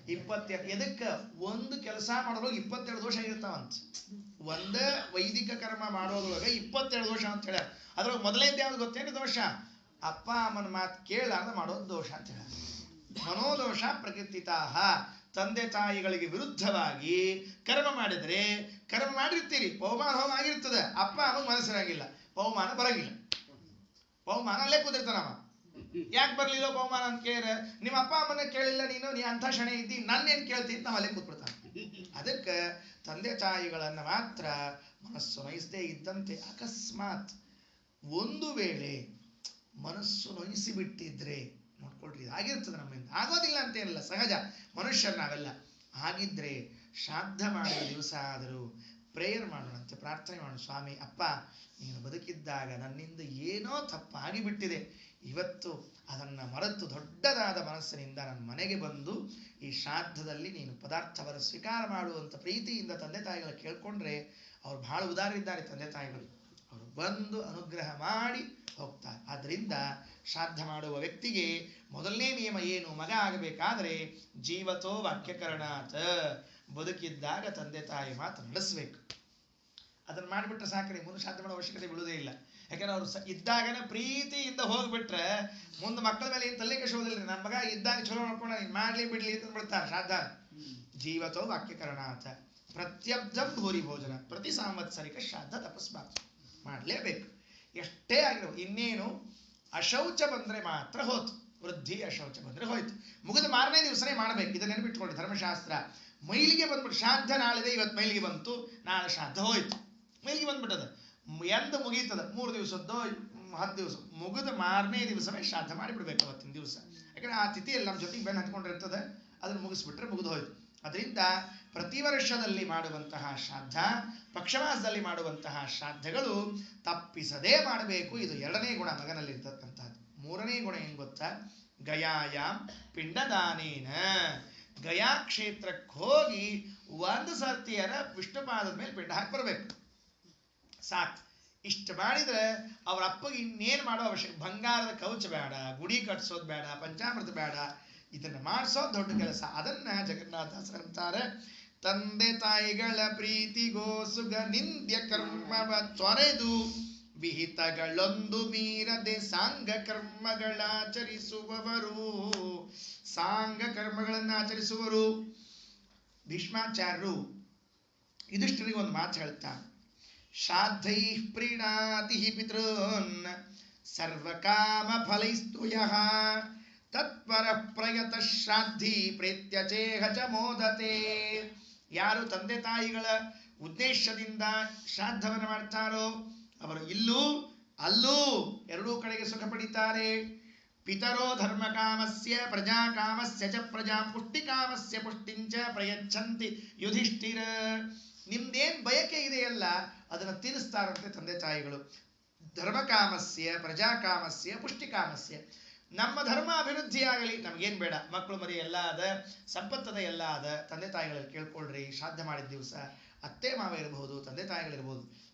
22. ಎದಕ್ಕೆ? ಒಂದು ಕೆಲಸ ಮಾಡೋದ್ರೊಳಗೆ 22 ದೋಷ ಇರ್ತಾವಂತ. ಒಂದೇ ವೈದಿಕ ಕರ್ಮ ಮಾಡೋದ್ರೊಳಗೆ 22 ದೋಷ ಅಂತ ಹೇಳ್ಯಾರ. ಅದ್ರೊಳಗೆ ಮೊದಲನೇದು ಯಾವ್ದು ಗೊತ್ತೇನು ದೋಷ? ಅಪ್ಪ ಅಮ್ಮನ ಮಾತು ಕೇಳಲಾರ್ದ ಮಾಡೋದು ದೋಷ ಅಂತ ಹೇಳ್ಯಾರ. ಮನೋದೋಷ ಪ್ರಕೃತಿತಾಹ, ತಂದೆ ತಾಯಿಗಳಿಗೆ ವಿರುದ್ಧವಾಗಿ ಕರ್ಮ ಮಾಡಿದ್ರೆ, ಕರ್ಮ ಮಾಡಿರ್ತೀರಿ, ಪವಮಾನ ಹೋಮ ಆಗಿರ್ತದೆ, ಅಪ್ಪ ಅಮ್ಮ ಮನಸ್ಸಿನಾಗಿಲ್ಲ, ಪವಮಾನ ಬರಂಗಿಲ್ಲ. ಪವಮಾನ ಅಲ್ಲೇ ಕೂತಿರ್ತಾನವ. ಯಾಕೆ ಬರ್ಲಿಲ್ಲ ಪವಮಾನ ಅಂತ ಕೇಳಿದ್ರೆ, ನಿಮ್ಮ ಅಪ್ಪ ಅಮ್ಮನ ಕೇಳಿಲ್ಲ, ನೀ ಅಂಥ ಶಣೆ ಇದ್ದಿ, ನನ್ನೇನು ಕೇಳ್ತೀನಿ, ನಾವು ಅಲ್ಲೇ ಕೂತ್ಬಿಡ್ತಾನೆ. ಅದಕ್ಕೆ ತಂದೆ ತಾಯಿಗಳನ್ನು ಮಾತ್ರ ಮನಸ್ಸು ನೋಯಿಸದೇ ಇದ್ದಂತೆ, ಅಕಸ್ಮಾತ್ ಒಂದು ವೇಳೆ ಮನಸ್ಸು ನೋಯಿಸಿ ಬಿಟ್ಟಿದ್ರೆ ನೋಡ್ಕೊಳ್ರಿ, ಆಗಿರ್ತದೆ ನಮ್ಮಿಂದ. ಆಗೋದಿಲ್ಲ ಅಂತೇನಿಲ್ಲ, ಸಹಜ, ಮನುಷ್ಯರು ನಾವೆಲ್ಲ. ಆಗಿದ್ರೆ ಶ್ರಾದ್ದ ಮಾಡಿದ ದಿವಸ ಆದರೂ ಪ್ರೇಯರ್ ಮಾಡೋಣಂತೆ, ಪ್ರಾರ್ಥನೆ ಮಾಡೋಣ. ಸ್ವಾಮಿ, ಅಪ್ಪ ನೀನು ಬದುಕಿದ್ದಾಗ ನನ್ನಿಂದ ಏನೋ ತಪ್ಪಾಗಿಬಿಟ್ಟಿದೆ, ಇವತ್ತು ಅದನ್ನು ಮರೆತು ದೊಡ್ಡದಾದ ಮನಸ್ಸಿನಿಂದ ನನ್ನ ಮನೆಗೆ ಬಂದು ಈ ಶ್ರಾದ್ದದಲ್ಲಿ ನೀನು ಪದಾರ್ಥವನ್ನು ಸ್ವೀಕಾರ ಮಾಡುವಂಥ ಪ್ರೀತಿಯಿಂದ ತಂದೆ ತಾಯಿಗಳು ಕೇಳ್ಕೊಂಡ್ರೆ, ಅವ್ರು ಬಹಳ ಉದಾರಿದ್ದಾರೆ ತಂದೆ ತಾಯಿಗಳು. ಅವರು ಬಂದು ಅನುಗ್ರಹ ಮಾಡಿ ಹೋಗ್ತಾರೆ. ಆದ್ದರಿಂದ ಶ್ರಾದ್ದ ಮಾಡುವ ವ್ಯಕ್ತಿಗೆ ಮೊದಲನೇ ನಿಯಮ ಏನು? ಮಗ ಆಗಬೇಕಾದ್ರೆ ಜೀವತೋ ವಾಕ್ಯಕರಣಾತ್, ಬದುಕಿದ್ದಾಗ ತಂದೆ ತಾಯಿ ಮಾತು ನಡೆಸಬೇಕು. ಅದನ್ನು ಮಾಡಿಬಿಟ್ರೆ ಸಾಕ್ರಿ, ಮುಂದೆ ಶ್ರಾದ್ದ ಮಾಡೋ ಅವಶ್ಯಕತೆ ಬೀಳುವುದೇ ಇಲ್ಲ. ಯಾಕಂದ್ರೆ ಅವ್ರು ಇದ್ದಾಗನೇ ಪ್ರೀತಿಯಿಂದ ಹೋಗ್ಬಿಟ್ರೆ ಮುಂದೆ ಮಕ್ಕಳ ಮೇಲೆ ಏನು ತಲೆ ಕೆಸೋದಿಲ್ಲ. ನಮ್ಮ ಮಗ ಇದ್ದಾಗ ಚಲೋ ನೋಡ್ಕೊಂಡು ಮಾಡ್ಲಿ ಬಿಡ್ಲಿ ಅಂತ ಬಿಡ್ತಾರೆ. ಶ್ರಾದ್ದ ಜೀವತೋ ವಾಕ್ಯಕರಣಾತ್ ಪ್ರತ್ಯಬ್ಧಂ ಭೂರಿ ಭೋಜನ, ಪ್ರತಿ ಸಾಂವತ್ಸರಿಕ ಶ್ರಾದ್ದ ತಪಸ್ಮಾತ್ ಮಾಡಲೇಬೇಕು. ಎಷ್ಟೇ ಆಗಿರೋ, ಇನ್ನೇನು ಅಶೌಚ ಬಂದರೆ ಮಾತ್ರ ಹೋತು, ವೃದ್ಧಿ ಅಶೌಚ ಬಂದರೆ ಹೋಯ್ತು. ಮುಗಿದ ಮಾರನೇ ದಿವಸನೇ ಮಾಡಬೇಕು. ಇದನ್ನ ನೆನಪಿಟ್ಕೊಳ್ಳಿ, ಧರ್ಮಶಾಸ್ತ್ರ. ಮೈಲಿಗೆ ಬಂದ್ಬಿಟ್ಟು ಶ್ರಾದ್ದ ನಾಳಿದೆ, ಇವತ್ತು ಮೈಲಿಗೆ ಬಂತು, ನಾಳೆ ಶ್ರಾದ್ದ ಹೋಯ್ತು, ಮೈಲಿಗೆ ಬಂದ್ಬಿಟ್ಟದ. ಎಂದು ಮುಗೀತದ? 3 ದಿವಸದ್ದೋ 10 ದಿವಸ ಮುಗಿದ ಮಾರನೇ ದಿವಸವೇ ಶ್ರಾದ್ದ ಮಾಡಿಬಿಡ್ಬೇಕು ಅವತ್ತಿನ ದಿವಸ. ಯಾಕಂದ್ರೆ ಆ ತಿಥಿಯಲ್ಲಿ ನಮ್ಮ ಜೊತೆಗೆ ಬೆನ್ನು ಹತ್ಕೊಂಡಿರ್ತದೆ, ಅದನ್ನು ಮುಗಿಸ್ಬಿಟ್ರೆ ಮುಗಿದು ಹೋಯ್ತು. ಅದರಿಂದ ಪ್ರತಿ ವರ್ಷದಲ್ಲಿ ಮಾಡುವಂತಹ ಶ್ರಾದ್ದ, ಪಕ್ಷಮಾಸದಲ್ಲಿ ಮಾಡುವಂತಹ ಶ್ರಾದ್ದಗಳು ತಪ್ಪಿಸದೇ ಮಾಡಬೇಕು. ಇದು ಎರಡನೇ ಗುಣ ಮಗನಲ್ಲಿ ಇರ್ತಕ್ಕಂಥದ್ದು. ಮೂರನೇ ಗುಣ ಏನು ಗೊತ್ತಾ? ಗಯಾಯಾಮ್ ಪಿಂಡದಾನೇನ, ಗಯಾ ಕ್ಷೇತ್ರಕ್ಕೆ ಹೋಗಿ ಒಂದು ಸರ್ತಿಯರ ವಿಷ್ಣುಪಾದದ ಮೇಲೆ ಪಿಂಡ ಹಾಕಿ ಬರಬೇಕು. ಸಾಕು. ಇಷ್ಟು ಮಾಡಿದ್ರೆ ಅವ್ರ ಅಪ್ಪಗೆ ಇನ್ನೇನು ಮಾಡೋ ಅವಶ್ಯಕ. ಬಂಗಾರದ ಕವಚ ಬೇಡ, ಗುಡಿ ಕಟ್ಸೋದು ಬೇಡ, ಪಂಚಾಮೃತ ಬೇಡ, ಇದನ್ನ ಮಾಡಿಸೋದು ದೊಡ್ಡ ಕೆಲಸ. ಅದನ್ನ ಜಗನ್ನಾಥದಾಸರು ಅಂತಾರೆ, ತಂದೆ ತಾಯಿಗಳ ಪ್ರೀತಿಗೋಸುಗ ನಿಂದ್ಯ ಕರ್ಮವ ತೊರೆದು ವಿಹಿತಗಳೊಂದು ಮೀರದೆ ಸಾಂಗ ಕರ್ಮಗಳಾಚರಿಸುವವರು. ಸಾಂಗ ಕರ್ಮಗಳನ್ನು ಆಚರಿಸುವರು. ಭೀಷ್ಮಾಚಾರ್ಯರು ಯುಧಿಷ್ಠಿರಿಗೆ ಒಂದು ಮಾತು ಹೇಳ್ತಾರೆ, ಶ್ರಾದ್ದೈ ಪ್ರೀಣಾತಿ ಪಿತॄನ್ ಸರ್ವಕಾಮ ಫಲೈಸ್ತು ಯಃ ತತ್ಪರ ಪ್ರಯತ ಶ್ರಾದ್ಧಿ ಪ್ರೇತ್ಯಚೇಹ ಚ ಮೋದತೆ. ಯಾರು ತಂದೆ ತಾಯಿಗಳ ಉದ್ದೇಶದಿಂದ ಶ್ರಾದ್ದವನ್ನು ಮಾಡ್ತಾರೋ ಅವರು ಇಲ್ಲೂ ಅಲ್ಲೂ ಎರಡೂ ಕಡೆಗೆ ಸುಖ ಪಡಿತಾರೆ. ಪಿತರೋ ಧರ್ಮಕಾಮಸ್ಯ ಪ್ರಜಾಕಾಮಸ್ಯ ಚ ಪ್ರಜಾ ಪುಷ್ಟಿಕಾಮಸ್ಯ ಪುಷ್ಟಿಂಚ ಪ್ರಯಚ್ಛಂತಿ ಯುಧಿಷ್ಠಿರ. ನಿಮ್ದೇನ್ ಬಯಕೆ ಇದೆಯಲ್ಲ ಅದನ್ನು ತೀರಿಸ್ತಾರಂತೆ ತಂದೆ ತಾಯಿಗಳು. ಧರ್ಮಕಾಮಸ್ಯ ಪ್ರಜಾಕಾಮಸ್ಯ ಪುಷ್ಟಿಕಾಮಸ್ಯ. ನಮ್ಮ ಧರ್ಮ ಅಭಿವೃದ್ಧಿಯಾಗಲಿ, ನಮಗೇನು ಬೇಡ, ಮಕ್ಕಳು ಮರಿ ಎಲ್ಲ ಅದ, ಸಂಪತ್ತದ ಎಲ್ಲ ಅದ, ತಂದೆ ತಾಯಿಗಳಲ್ಲಿ ಕೇಳ್ಕೊಳ್ರಿ. ಶ್ರಾದ್ದ ಮಾಡಿದ ದಿವಸ ಅತ್ತೆ ಮಾವ ಇರಬಹುದು, ತಂದೆ ತಾಯಿಗಳಿರ್ಬೋದು.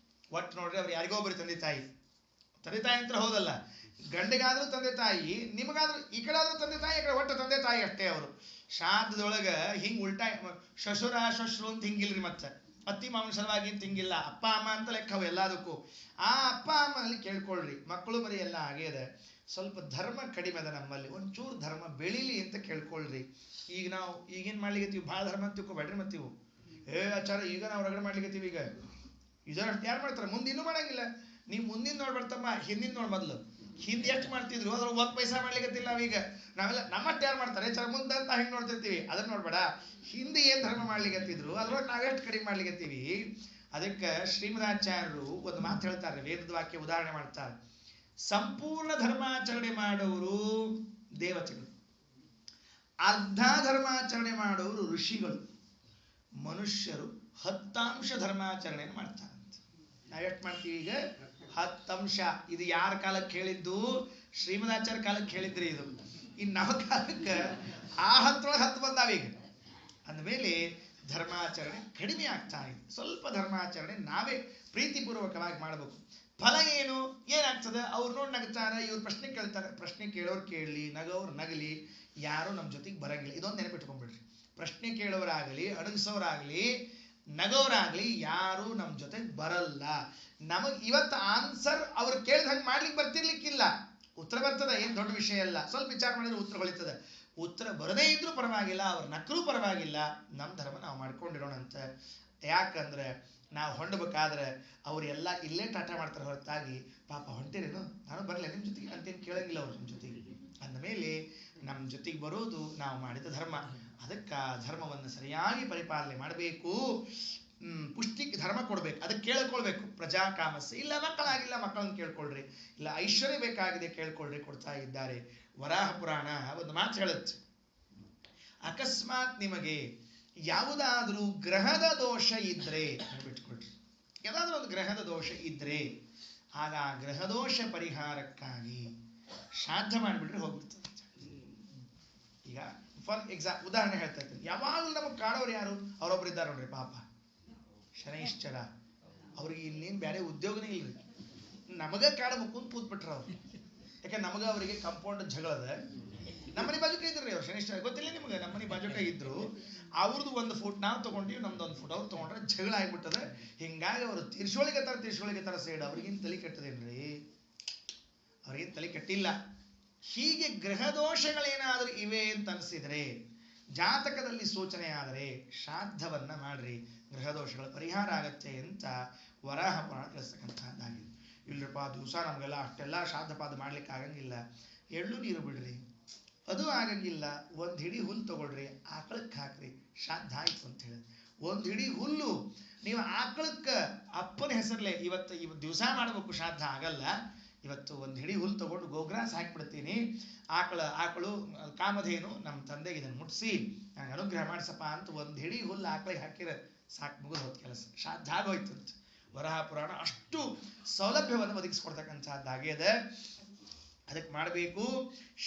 ಒಟ್ಟು ನೋಡ್ರಿ ಅವ್ರು ಯಾರಿಗೋ ಒಬ್ಬರು ತಂದೆ ತಾಯಿ ಅಂತ ಹೌದಲ್ಲ, ಗಂಡಿಗಾದ್ರೂ ತಂದೆ ತಾಯಿ, ನಿಮಗಾದ್ರೂ ಈ ಕಡೆ ಆದ್ರೂ ತಂದೆ ತಾಯಿ, ಈ ಕಡೆ ಒಟ್ಟು ತಂದೆ ತಾಯಿ ಅಷ್ಟೇ ಅವರು. ಶ್ರಾದ್ದದೊಳಗೆ ಹಿಂಗೆ ಉಲ್ಟಾ ಶ್ವಶುರ ಶ್ವಶ್ರು ಅಂತ ಹಿಂಗಿಲ್ರಿ. ಮತ್ತೆ ಅತ್ತಿ ಮಾವನ ಸಲುವಾಗಿ ಅಂತ ಹಿಂಗಿಲ್ಲ, ಅಪ್ಪ ಅಮ್ಮ ಅಂತ ಲೆಕ್ಕವು ಎಲ್ಲದಕ್ಕೂ. ಆ ಅಪ್ಪ ಅಮ್ಮನಲ್ಲಿ ಕೇಳ್ಕೊಳ್ರಿ. ಮಕ್ಕಳು ಮರಿ ಎಲ್ಲ ಆಗ್ಯದ, ಸ್ವಲ್ಪ ಧರ್ಮ ಕಡಿಮೆ ಅದ ನಮ್ಮಲ್ಲಿ, ಒಂಚೂರು ಧರ್ಮ ಬೆಳೀಲಿ ಅಂತ ಕೇಳ್ಕೊಳ್ರಿ. ಈಗ ನಾವು ಈಗೇನು ಮಾಡ್ಲಿಕ್ಕತ್ತೀವಿ, ಭಾಳ ಧರ್ಮ ಅಂತ ತಿಳ್ಕೊಬೇಡ್ರಿ. ಮತ್ತೀವು ಆಚಾರ ಈಗ ನಾವು ಹೊರಗಡೆ ಮಾಡ್ಲಿಕ್ಕತ್ತೀವಿ. ಈಗ ಇದರಷ್ಟು ಯಾರು ಮಾಡ್ತಾರೆ, ಮುಂದೆ ಇನ್ನೂ ಮಾಡಂಗಿಲ್ಲ. ನೀವು ಮುಂದಿನ ನೋಡ್ಬರ್ತಮ್ಮ, ಹಿಂದಿನ ನೋಡಿ ಮೊದಲು. ಹಿಂದೆ ಎಷ್ಟು ಮಾಡ್ತಿದ್ರು ಅದ್ರ ಒಂದು ಪೈಸಾ ಮಾಡ್ಲಿಕ್ಕತ್ತಿಲ್ಲ ನಾವೀಗ. ನಾವೆಲ್ಲ ನಮ್ಮಷ್ಟು ಯಾರು ಮಾಡ್ತಾರೆ, ಚರ ಮುಂದೆ ಅಂತ ಹಿಂಗೆ ನೋಡ್ತಿರ್ತೀವಿ. ಅದನ್ನ ನೋಡ್ಬೇಡ, ಹಿಂದೆ ಏನು ಧರ್ಮ ಮಾಡ್ಲಿಕ್ಕತ್ತಿದ್ರು ಅದ್ರೊಳಗೆ ನಾವೆಷ್ಟು ಕಡಿಮೆ ಮಾಡ್ಲಿಕ್ಕತ್ತೀವಿ. ಅದಕ್ಕೆ ಶ್ರೀಮದಾಚಾರ್ಯರು ಒಂದು ಮಾತು ಹೇಳ್ತಾರೆ, ವೇದದ ವಾಕ್ಯ ಉದಾಹರಣೆ ಮಾಡ್ತಾರೆ. ಸಂಪೂರ್ಣ ಧರ್ಮಾಚರಣೆ ಮಾಡೋರು ದೇವತೆಗಳು, ಅರ್ಧ ಧರ್ಮಾಚರಣೆ ಮಾಡೋರು ಋಷಿಗಳು, ಮನುಷ್ಯರು 10 ಧರ್ಮಾಚರಣೆಯನ್ನು ಮಾಡ್ತಾರಂತೆ. ನಾವೆಷ್ಟು ಮಾಡ್ತೀವಿ ಈಗ? 10. ಇದು ಯಾರ ಕಾಲಕ್ಕೆ ಹೇಳಿದ್ದು? ಶ್ರೀಮದಾಚಾರ್ಯ ಕಾಲಕ್ಕೆ ಹೇಳಿದ್ರಿ. ಇದು ಇನ್ನು ನಮ್ಮ ಕಾಲಕ್ಕೆ ಆ 10 ಬಂದಾವೀಗ. ಅಂದಮೇಲೆ ಧರ್ಮಾಚರಣೆ ಕಡಿಮೆ ಆಗ್ತಾ ಇದೆ. ಸ್ವಲ್ಪ ಧರ್ಮಾಚರಣೆ ನಾವೇ ಪ್ರೀತಿಪೂರ್ವಕವಾಗಿ ಮಾಡಬೇಕು. ಫಲ ಏನು? ಏನಾಗ್ತದೆ? ಅವ್ರು ನೋಡಿ ನಗ್ತಾರೆ, ಇವ್ರು ಪ್ರಶ್ನೆ ಕೇಳ್ತಾರೆ. ಪ್ರಶ್ನೆ ಕೇಳೋರು ಕೇಳಲಿ, ನಗೋರು ನಗಲಿ, ಯಾರು ನಮ್ಮ ಜೊತೆಗೆ ಬರಂಗಿಲ್ಲ. ಇದೊಂದು ನೆನಪಿಟ್ಕೊಂಡ್ಬಿಡ್ರಿ. ಪ್ರಶ್ನೆ ಕೇಳೋರಾಗಲಿ, ಅಡಗಿಸೋರಾಗಲಿ, ನಗೋರಾಗ್ಲಿ ಯಾರು ನಮ್ಮ ಜೊತೆಗೆ ಬರಲ್ಲ. ನಮಗೆ ಇವತ್ತು ಆನ್ಸರ್ ಅವ್ರು ಕೇಳಿದಂಗೆ ಮಾಡ್ಲಿಕ್ಕೆ ಬರ್ತಿರ್ಲಿಕ್ಕಿಲ್ಲ. ಉತ್ತರ ಬರ್ತದೆ, ಏನು ದೊಡ್ಡ ವಿಷಯ ಅಲ್ಲ. ಸ್ವಲ್ಪ ವಿಚಾರ ಮಾಡಿದ್ರೆ ಉತ್ತರ ಹೊಳಿತದೆ. ಉತ್ತರ ಬರದೇ ಇದ್ರೂ ಪರವಾಗಿಲ್ಲ, ಅವ್ರ ನಕ್ಕರೂ ಪರವಾಗಿಲ್ಲ, ನಮ್ಮ ಧರ್ಮ ನಾವು ಮಾಡ್ಕೊಂಡಿರೋಣ ಅಂತ. ಯಾಕಂದ್ರೆ ನಾವು ಹೊಂಡಬೇಕಾದ್ರೆ ಅವರೆಲ್ಲ ಇಲ್ಲೇ ಟಾಟಾ ಮಾಡ್ತಾರೆ ಹೊರತಾಗಿ, ಪಾಪ ಹೊಂಟಿರೇನು, ನಾನು ಬರಲ್ಲ ನಿಮ್ಮ ಜೊತೆಗೆ ಅಂತೇನು ಕೇಳಂಗಿಲ್ಲ ಅವ್ರು ನಿಮ್ಮ ಜೊತೆಗೆ. ಅಂದಮೇಲೆ ನಮ್ಮ ಜೊತೆಗೆ ಬರೋದು ನಾವು ಮಾಡಿದ ಧರ್ಮ. ಅದಕ್ಕೆ ಧರ್ಮವನ್ನು ಸರಿಯಾಗಿ ಪರಿಪಾಲನೆ ಮಾಡಬೇಕು. ಪುಷ್ಟಿಗೆ ಧರ್ಮ ಕೊಡ್ಬೇಕು, ಅದಕ್ಕೆ ಕೇಳ್ಕೊಳ್ಬೇಕು. ಪ್ರಜಾಕಾಮಸ್ಯ ಇಲ್ಲ, ಮಕ್ಕಳಾಗಿಲ್ಲ ಮಕ್ಕಳನ್ನು ಕೇಳ್ಕೊಳ್ರಿ, ಇಲ್ಲ ಐಶ್ವರ್ಯ ಬೇಕಾಗಿದೆ ಕೇಳ್ಕೊಳ್ರಿ, ಕೊಡ್ತಾ ಇದ್ದಾರೆ. ವರಾಹ ಪುರಾಣ ಒಂದು ಮಾತು ಹೇಳುತ್ತೆ, ಅಕಸ್ಮಾತ್ ನಿಮಗೆ ಯಾವುದಾದ್ರೂ ಗ್ರಹದ ದೋಷ ಇದ್ರೆ ಬಿಟ್ಕೊಳ್ರಿ. ಯಾವುದಾದ್ರೂ ಒಂದು ಗ್ರಹದ ದೋಷ ಇದ್ರೆ ಆಗ ಆ ಗ್ರಹದೋಷ ಪರಿಹಾರಕ್ಕಾಗಿ ಶ್ರಾದ್ದ ಮಾಡಿಬಿಟ್ರೆ ಹೋಗ್ಬಿಡ್ತದೆ. ಈಗ ಫಾರ್ ಉದಾಹರಣೆ ಹೇಳ್ತಾ ಇರ್ತೀನಿ, ಯಾವಾಗಲೂ ನಮಗೆ ಕಾಡೋರು ಯಾರು? ಅವರೊಬ್ರು ಇದ್ದಾರೆ ನೋಡ್ರಿ, ಪಾಪ ಶನೈಶ್ಚರ. ಅವ್ರಿಗೆ ಇನ್ನೇನು ಬೇರೆ ಉದ್ಯೋಗನೇ ಇಲ್ರಿ, ನಮಗೆ ಕಾಡಬೇಕು ಅಂತ ಕೂತ್ಬಿಟ್ರ ಅವ್ರು. ಯಾಕೆ ನಮಗೆ ಅವರಿಗೆ ಕಂಪೌಂಡ್ ಜಗಳದ. ನಮ್ಮನೆ ಬಾಜುಕ ಇದ್ರಿ ಅವ್ರು ಶನೈಶ್ಚರ, ಗೊತ್ತಿಲ್ಲ ನಿಮ್ಗೆ? ನಮ್ಮನೆ ಬಾಜುಕ ಇದ್ರು, ಅವ್ರದ್ದು 1 ಫುಟ್ ನಾವು ತೊಗೊಂಡಿವಿ, ನಮ್ದು 1 ಫುಟ್ ಅವ್ರು ತೊಗೊಂಡ್ರೆ ಜಗಳ ಆಗ್ಬಿಟ್ಟದೆ. ಹಿಂಗಾಗಿ ಅವರು ತೀರ್ಸೋಳಿಗೆ ತರ ಸೈಡ್. ಅವ್ರಿಗೇನು ತಲೆ ಕೆಟ್ಟದೇನ್ರಿ? ಅವ್ರಿಗೇನು ತಲೆ ಕೆಟ್ಟಿಲ್ಲ. ಹೀಗೆ ಗ್ರಹದೋಷಗಳೇನಾದರೂ ಇವೆ ಅಂತ ಅನಿಸಿದರೆ, ಜಾತಕದಲ್ಲಿ ಸೂಚನೆ ಆದರೆ ಶ್ರಾದ್ದವನ್ನ ಮಾಡ್ರಿ, ಗ್ರಹದೋಷಗಳ ಪರಿಹಾರ ಆಗತ್ತೆ ಅಂತ ವರಾಹ ಪುರಾಣ ತಿಳಿಸ್ತಕ್ಕಂಥದ್ದಾಗಿದೆ. ಇಲ್ಲಪ್ಪ ದಿವಸ ನಮಗೆಲ್ಲ ಅಷ್ಟೆಲ್ಲ ಶ್ರಾದ್ದಪಾದ ಮಾಡ್ಲಿಕ್ಕೆ ಆಗಂಗಿಲ್ಲ, ಎಳ್ಳು ನೀರು ಬಿಡ್ರಿ, ಅದು ಆಗಂಗಿಲ್ಲ, ಒಂದು ಹಿಡಿ ಹುಲ್ಲು ತಗೊಳ್ರಿ, ಆಕಳಕ್ಕೆ ಹಾಕ್ರಿ, ಶ್ರಾದ್ದ ಆಯ್ತು ಅಂತ ಹೇಳಿ. ಒಂದು ಹಿಡಿ ಹುಲ್ಲು ನೀವು ಆಕಳಕ್ಕೆ ಅಪ್ಪನ ಹೆಸರಲ್ಲೇ ಇವತ್ತು ದಿವಸ ಮಾಡಬೇಕು, ಶ್ರಾದ್ದ ಆಗಲ್ಲ. ಇವತ್ತು ಒಂದು ಹಿಡಿ ಹುಲ್ಲು ತಗೊಂಡು ಗೋಗ್ರಾಸ್ ಹಾಕಿಬಿಡ್ತೀನಿ, ಆಕಳು ಕಾಮಧೇನು ನಮ್ಮ ತಂದೆಗೆ ಇದನ್ನು ಮುಟ್ಟಿಸಿ ನನಗೆ ಅನುಗ್ರಹ ಮಾಡಿಸಪ್ಪ ಅಂತ ಒಂದು ಹಿಡಿ ಹುಲ್ಲು ಆಕಳಿಗೆ ಹಾಕಿರ ಸಾಕು, ಮುಗಿದು ಹೋದ ಕೆಲಸ, ಶ್ರಾದ್ದ ಆಗೋಯ್ತು ಅಂತ. ವರಾಹ ಪುರಾಣ ಅಷ್ಟು ಸೌಲಭ್ಯವನ್ನು ಒದಗಿಸ್ಕೊಡ್ತಕ್ಕಂಥದ್ದಾಗ್ಯದ. ಅದಕ್ಕೆ ಮಾಡಬೇಕು,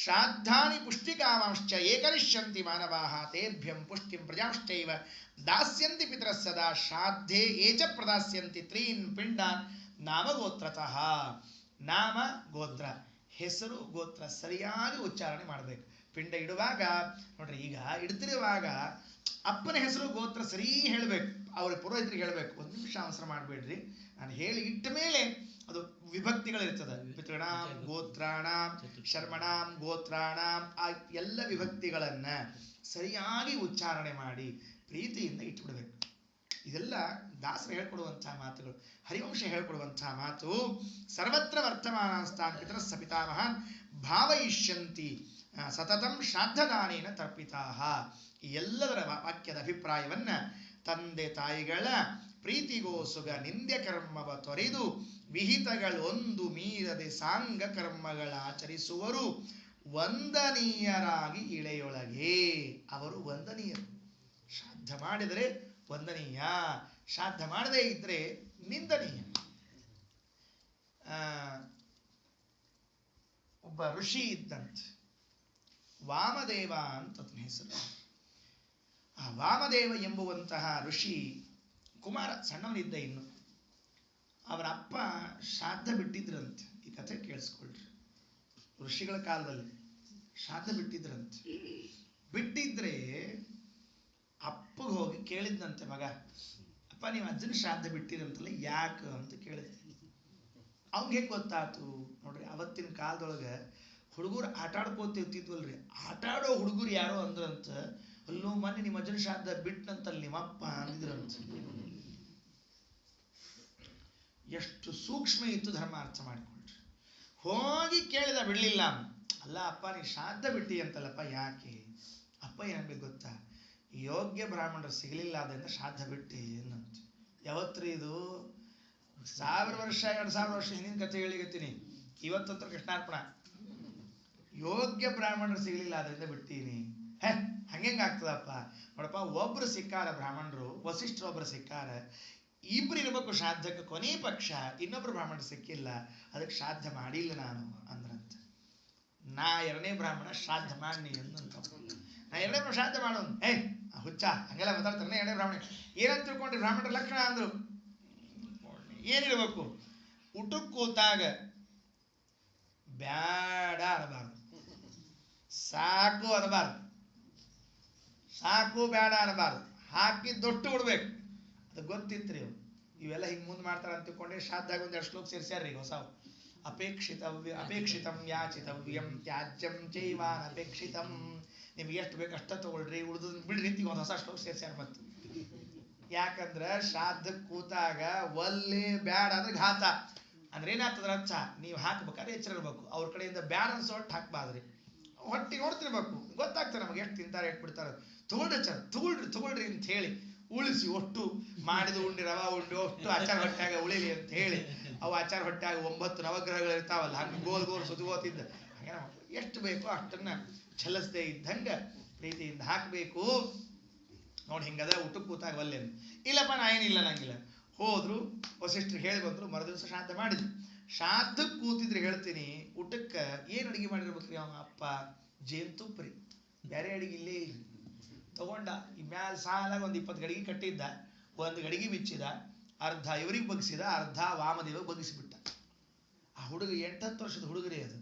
ಶ್ರಾದ್ದಾನಿ ಪುಷ್ಟಿಕಾಮಾಂಶ್ಚ ಏಕನಿಷ್ಯಂತಿ ಮಾನವಾಹ ತೇಭ್ಯಂ ಪುಷ್ಟಿಂ ಪ್ರಜಾಂಶ್ಚೈವ ದಾಸ್ಯಂತಿ ಪಿತರಃ ಸದಾ ಶ್ರಾದ್ಧೇ ಏಚ ಪ್ರದಾಸ್ಯಂತಿ ತ್ರೀನ್ ಪಿಂಡಾನ್ ನಾಮಗೋತ್ರತಃ. ನಾಮ ಗೋತ್ರ, ಹೆಸರು ಗೋತ್ರ ಸರಿಯಾಗಿ ಉಚ್ಚಾರಣೆ ಮಾಡಬೇಕು. ಪಿಂಡ ಇಡುವಾಗ ನೋಡ್ರಿ, ಈಗ ಇಡ್ತಿರುವಾಗ ಅಪ್ಪನ ಹೆಸರು ಗೋತ್ರ ಸರಿ ಹೇಳಬೇಕು, ಅವ್ರ ಪುರೋಹಿತರಿಗೆ ಹೇಳಬೇಕು. ಒಂದು ನಿಮಿಷ ಅವಸರ ಮಾಡಬೇಡ್ರಿ, ನಾನು ಹೇಳಿ ಇಟ್ಟ ಮೇಲೆ ಅದು ವಿಭಕ್ತಿಗಳಿರ್ತದೆ. ಪಿತೃಣಾಂ ಗೋತ್ರಾಣಾಂ ಶರ್ಮಣಾಂ ಗೋತ್ರಾಣಾಂ, ಆ ಎಲ್ಲ ವಿಭಕ್ತಿಗಳನ್ನ ಸರಿಯಾಗಿ ಉಚ್ಚಾರಣೆ ಮಾಡಿ ಪ್ರೀತಿಯಿಂದ ಇಟ್ಬಿಡ್ಬೇಕು. ಇದೆಲ್ಲ ದಾಸರು ಹೇಳ್ಕೊಡುವಂತಹ ಮಾತುಗಳು, ಹರಿವಂಶ ಹೇಳ್ಕೊಡುವಂತಹ ಮಾತು. ಸರ್ವತ್ರ ವರ್ತಮಾನಾಸ್ತಾನ್ ಪಿತರಃ ಸಪಿತಾಮಹಾನ್ ಭಾವಯಿಷ್ಯಂತಿ ಸತತಂ ಶ್ರಾದ್ದದಾನೇನ ತರ್ಪಿತಾಹ. ಈ ಎಲ್ಲದರ ವಾಕ್ಯದ ಅಭಿಪ್ರಾಯವನ್ನ ತಂದೆ ತಾಯಿಗಳ ಪ್ರೀತಿಗೋಸುಗ ನಿಂದ್ಯ ಕರ್ಮವ ತೊರೆದು ವಿಹಿತಗಳೊಂದು ಮೀರದೆ ಸಾಂಗ ಕರ್ಮಗಳ ಆಚರಿಸುವರು ವಂದನೀಯರಾಗಿ ಇಳೆಯೊಳಗೆ. ಅವರು ವಂದನೀಯರು. ಶ್ರಾದ್ದ ಮಾಡಿದರೆ ವಂದನೀಯ, ಶ್ರಾದ್ದ ಮಾಡದೇ ಇದ್ರೆ ನಿಂದನೀಯ. ಒಬ್ಬ ಋಷಿ ಇದ್ದಂತ, ವಾಮದೇವ ಅಂತ ಹೆಸರು. ಆ ವಾಮದೇವ ಎಂಬುವಂತಹ ಋಷಿ ಕುಮಾರ ಸಣ್ಣವನಿದ್ದ ಇನ್ನು. ಅವರ ಅಪ್ಪ ಶ್ರಾದ್ದ ಬಿಟ್ಟಿದ್ರಂತೆ. ಈ ಕಥೆ ಕೇಳಿಸ್ಕೊಳ್ರಿ. ಋಷಿಗಳ ಕಾಲದಲ್ಲಿ ಶ್ರಾದ್ದ ಬಿಟ್ಟಿದ್ರಂತೆ. ಬಿಟ್ಟಿದ್ರೆ ಅಪ್ಪಗೆ ಹೋಗಿ ಕೇಳಿದ್ನಂತೆ ಮಗ, ಅಪ್ಪ ನೀವು ಅಜ್ಜನ ಶ್ರಾದ್ದ ಬಿಟ್ಟಿರಂತಲ್ಲ ಯಾಕೆ ಅಂತ ಕೇಳಿದ್ದೆ. ಅವ್ನಿಗೆ ಹೆಂಗೆ ಗೊತ್ತಾಯ್ತು ನೋಡ್ರಿ, ಅವತ್ತಿನ ಕಾಲದೊಳಗೆ ಹುಡುಗರು ಆಟ ಆಡ್ಕೋತಿರ್ತಿದ್ವಲ್ರಿ, ಆಟ ಆಡೋ ಹುಡುಗರು ಯಾರೋ ಅಂದ್ರಂತ, ಅಲ್ಲೋ ಮೊನ್ನೆ ನಿಮ್ಮ ಅಜ್ಜನ ಶ್ರಾದ್ದ ಬಿಟ್ಟಂತಲ್ಲಿ ನಿಮ್ಮಪ್ಪ ಅಂದಿದ್ರಂತ. ಎಷ್ಟು ಸೂಕ್ಷ್ಮ ಇತ್ತು ಧರ್ಮ, ಅರ್ಥ ಮಾಡಿಕೊಳ್ರಿ. ಹೋಗಿ ಕೇಳಿದ, ಬಿಡ್ಲಿಲ್ಲ. ಅಲ್ಲ ಅಪ್ಪ ನೀ ಶ್ರಾದ್ದ ಬಿಟ್ಟಿ ಅಂತಲ್ಲಪ್ಪ, ಯಾಕೆ? ಅಪ್ಪ ಏನ್ಬೇಕು ಗೊತ್ತಾ, ಯೋಗ್ಯ ಬ್ರಾಹ್ಮಣರು ಸಿಗಲಿಲ್ಲ ಅದರಿಂದ ಶ್ರಾದ್ದ ಬಿಟ್ಟಿ ಅನ್ನಂತ. ಯಾವತ್ರಿ ಇದು? 1000 ವರ್ಷ 2000 ವರ್ಷ ಹಿಂದಿನ ಕಥೆ ಹೇಳಿಗತ್ತೀನಿ. ಇವತ್ತಂತ್ರ ಕೃಷ್ಣಾರ್ಪಣ. ಯೋಗ್ಯ ಬ್ರಾಹ್ಮಣರು ಸಿಗಲಿಲ್ಲ ಅದರಿಂದ ಬಿಟ್ಟೀನಿ. ಹಂಗೆಂಗ ಆಗ್ತದಪ್ಪ? ನೋಡಪ್ಪ, ಒಬ್ರು ಸಿಕ್ಕಾರ ಬ್ರಾಹ್ಮಣರು, ವಸಿಷ್ಠರು ಒಬ್ರು ಸಿಕ್ಕಾರ, ಇಬ್ರು ಇರ್ಬೇಕು ಶ್ರಾದ್ದಕ್ಕೆ, ಕೊನೆ ಪಕ್ಷ ಇನ್ನೊಬ್ರು ಬ್ರಾಹ್ಮಣರು ಸಿಕ್ಕಿಲ್ಲ, ಅದಕ್ಕೆ ಶ್ರಾದ್ದ ಮಾಡಿಲ್ಲ ನಾನು ಅಂದ್ರಂತ. ನಾ 2ನೇ ಬ್ರಾಹ್ಮಣ ಶ್ರಾದ್ದ ಮಾಡಿ ಅಂದಂತ. ನಾ 2ನೇ ಬ್ರಾಹ್ಮಣ ಶ್ರಾದ್ದ ಮಾಡೋನು. ಹುಚ್ಚ ಹಂಗೆಲ್ಲ ಮಾತಾಡ್ತಾರೆ. 2ನೇ ಬ್ರಾಹ್ಮಣ ಏನಂತ ತಿಳ್ಕೊಂಡ್ರಿ? ಬ್ರಾಹ್ಮಣರ ಲಕ್ಷಣ ಅಂದ್ರು ಏನಿರ್ಬೇಕು? ಊಟಕ್ಕೆ ಕೂತಾಗ ಬ್ಯಾಡ ಅನ್ನಬಾರ್ದು, ಸಾಕು ಅನ್ನಬಾರ್ದು, ಸಾಕು ಬೇಡ ಅನ್ನಬಾರ್ದು, ಹಾಕಿ ದೊಡ್ಡ ಬಿಡ್ಬೇಕು. ಅದು ಗೊತ್ತಿತ್ರಿ. ಇವೆಲ್ಲ ಹಿಂಗೆ ಮುಂದೆ ಮಾಡ್ತಾರೆ ಅಂತ ತಿಳ್ಕೊಂಡೆ ಶ್ರಾದ್ದಾಗ ಒಂದೆರಡು ಶ್ಲೋಕ ಸೇರಿಸ್ಯಾರ್ರಿ ಹೊಸಾವು. ಅಪೇಕ್ಷಿತಂ ಯಾಚಿತವ್ಯಂ ತ್ಯಾಜ್ಯಂ ಚೈವಾನ್ ಅಪೇಕ್ಷಿತಂ. ನಿಮ್ಗೆ ಎಷ್ಟು ಬೇಕು ಅಷ್ಟ ತಗೊಳ್ರಿ, ಉಳಿದ ಬಿಡ್ರಿ ಅಂತ ಒಂದು ಹೊಸ ಶ್ಲೋಕ ಸೇರಿಸ್ಯಾರ. ಮತ್ತೆ ಯಾಕಂದ್ರೆ ಶ್ರಾದ್ದಕ್ಕೆ ಕೂತಾಗ ಒಲ್ಲೆ ಬ್ಯಾಡ ಅಂದ್ರೆ ಘಾತ ಅಂದ್ರೆ ಏನಾಗ್ತದ್ರ ಅಚ್ಚ, ನೀವು ಹಾಕ್ಬೇಕಾದ್ರೆ ಎಚ್ಚರ ಇರ್ಬೇಕು. ಅವ್ರ ಕಡೆಯಿಂದ ಬ್ಯಾಡ ಅನ್ಸೋ ಹೊಟ್ಟು ಹಾಕ್ಬಾರ್ದ್ರಿ. ಹೊಟ್ಟಿ ನೋಡ್ತಿರ್ಬೇಕು, ಗೊತ್ತಾಗ್ತದೆ ನಮಗೆ ಎಷ್ಟು ತಿಂತಾರೆ ಎಷ್ಟು ಬಿಡ್ತಾರೆ. ತಗೊಳ್ರಿ ಅಂತ ಹೇಳಿ ಉಳಿಸಿ, ಒಟ್ಟು ಮಾಡಿದ ಉಂಡಿ ರವಾ ಉಂಡಿ ಅಷ್ಟು ಆಚಾರ ಹೊಟ್ಟಾಗ ಉಳಿಲಿ ಅಂತ ಹೇಳಿ, ಅವು ಆಚಾರ ಹೊಟ್ಟಾಗ 9 ನವಗ್ರಹಗಳು ಇರ್ತಾವಲ್ಲ, ಹಂಗೆ ಗೋಲ್ ಸುತ್ತುಗೋತಿದ್ದ ಹಾಗೆ ಎಷ್ಟು ಬೇಕೋ ಅಷ್ಟನ್ನ ಛಲಸದೆ ಇದ್ದಂಗೆ ಪ್ರೀತಿಯಿಂದ ಹಾಕಬೇಕು. ನೋಡಿ ಹಿಂಗದ ಊಟಕ್ಕೆ ಕೂತಾಗ ಒಲ್ಲೇನು ಇಲ್ಲಪ್ಪ, ನಾ ಏನಿಲ್ಲ ನಂಗಿಲ್ಲ. ಹೋದ್ರು, ವಸಿಷ್ಠರು ಹೇಳಿ ಬಂದ್ರು, ಮರುದಿವಸ ಶ್ರಾದ್ದ ಮಾಡಿದ್ರು. ಶ್ರಾದ್ದಕ್ಕೆ ಕೂತಿದ್ರೆ ಹೇಳ್ತೀನಿ, ಊಟಕ್ಕೆ ಏನು ಅಡುಗೆ ಮಾಡಿರ್ಬೇಕ್ರಿ ಅವ ಅಪ್ಪ? ಜೇನುತುಪ್ಪ್ರಿ, ಬೇರೆ ಅಡಿಗೆ ಇಲ್ಲೇ ಇಲ್ಲ. ತಗೊಂಡ ಈ ಮ್ಯಾಲ ಸಾಲಾಗ ಒಂದು 20 ಗಡಿಗೆ ಕಟ್ಟಿದ್ದ, ಒಂದು ಗಡಿಗೆ ಬಿಚ್ಚಿದ, ಅರ್ಧ ಇವರಿಗೆ ಬಗ್ಸಿದ, ಅರ್ಧ ವಾಮದೇವ ಬಗ್ಗಿಸಿಬಿಟ್ಟ. ಆ ಹುಡುಗ 8-10 ವರ್ಷದ ಹುಡುಗರೇ ಅದು.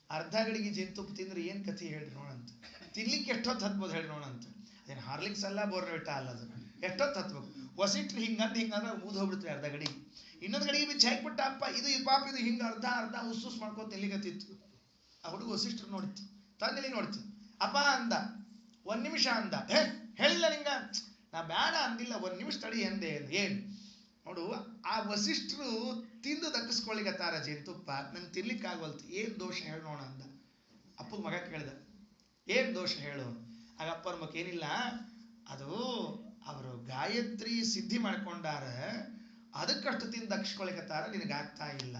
ಅರ್ಧ ಗಡಿಗೆ ಜೇನುತುಪ್ಪ ತಿಂದ್ರೆ ಏನು ಕಥೆ ಹೇಳ್ರಿ ನೋಡಂತ. ತಿನ್ಲಿಕ್ಕೆ ಎಷ್ಟೊತ್ತು ಹತ್ಬೋದು ಹೇಳ್ರಿ ನೋಡಂತ. ಅದೇನು ಹಾರ್ಲಿಕ್ಸ್ ಅಲ್ಲ, ಬೋರ್ನವಿಟ ಅಲ್ಲ, ಅದು ಎಷ್ಟೊತ್ತು ಹತ್ಬೇಕು. ವಸಿಷ್ಠರು ಹಿಂಗಂದ್ರೆ ಊದ್ ಹೋಗ್ಬಿಡ್ತಾರೆ ಅರ್ಧ ಗಡಿಗೆ. ಇನ್ನೊಂದು ಗಡಿಗೆ ಬಿಚ್ಚಿ ಹಾಕ್ಬಿಟ್ಟ ಅಪ್ಪ. ಇದು ಪಾಪ ಇದು ಹಿಂಗೆ ಅರ್ಧ ಉಸ್ಸುಸ್ ಮಾಡ್ಕೊತ ಎಲ್ಲಿಗತ್ತಿತ್ತು. ಆ ಹುಡುಗ ವಸಿಷ್ಠರು ನೋಡಿತ್ತು, ತಂದೆಲಿ ನೋಡ್ತು. ಅಪ್ಪ ಅಂದ, 1 ನಿಮಿಷ ಅಂದ. ಹೇಳಿಲ್ಲ ನಿಂಗ? ನಾ ಬೇಡ ಅಂದಿಲ್ಲ, 1 ನಿಮಿಷ ತಡಿ ಎಂದೆ. ಏನು ನೋಡು, ಆ ವಸಿಷ್ಠರು ತಿಂದು ದಕ್ಕಿಸ್ಕೊಳ್ಳಿಕತ್ತಾರ ಜೇನುತುಪ್ಪ, ನಂಗೆ ತಿನ್ಲಿಕ್ಕೆ ಆಗವಲ್ತು. ಏನು ದೋಷ ಹೇಳಿ ನೋಡ ಅಂದ. ಅಪ್ಪಗ ಮಗ ಕೇಳ್ದ, ಏನು ದೋಷ ಹೇಳು? ಆಗ ಅಪ್ಪನ ಮಗ ಏನಿಲ್ಲ, ಅದು ಅವರು ಗಾಯತ್ರಿ ಸಿದ್ಧಿ ಮಾಡ್ಕೊಂಡಾರ, ಅದಕ್ಕಷ್ಟು ತಿಂದು ದಕ್ಕಿಸ್ಕೊಳ್ಳಿಕತ್ತಾರ, ನಿನಗಾಗ್ತಾ ಇಲ್ಲ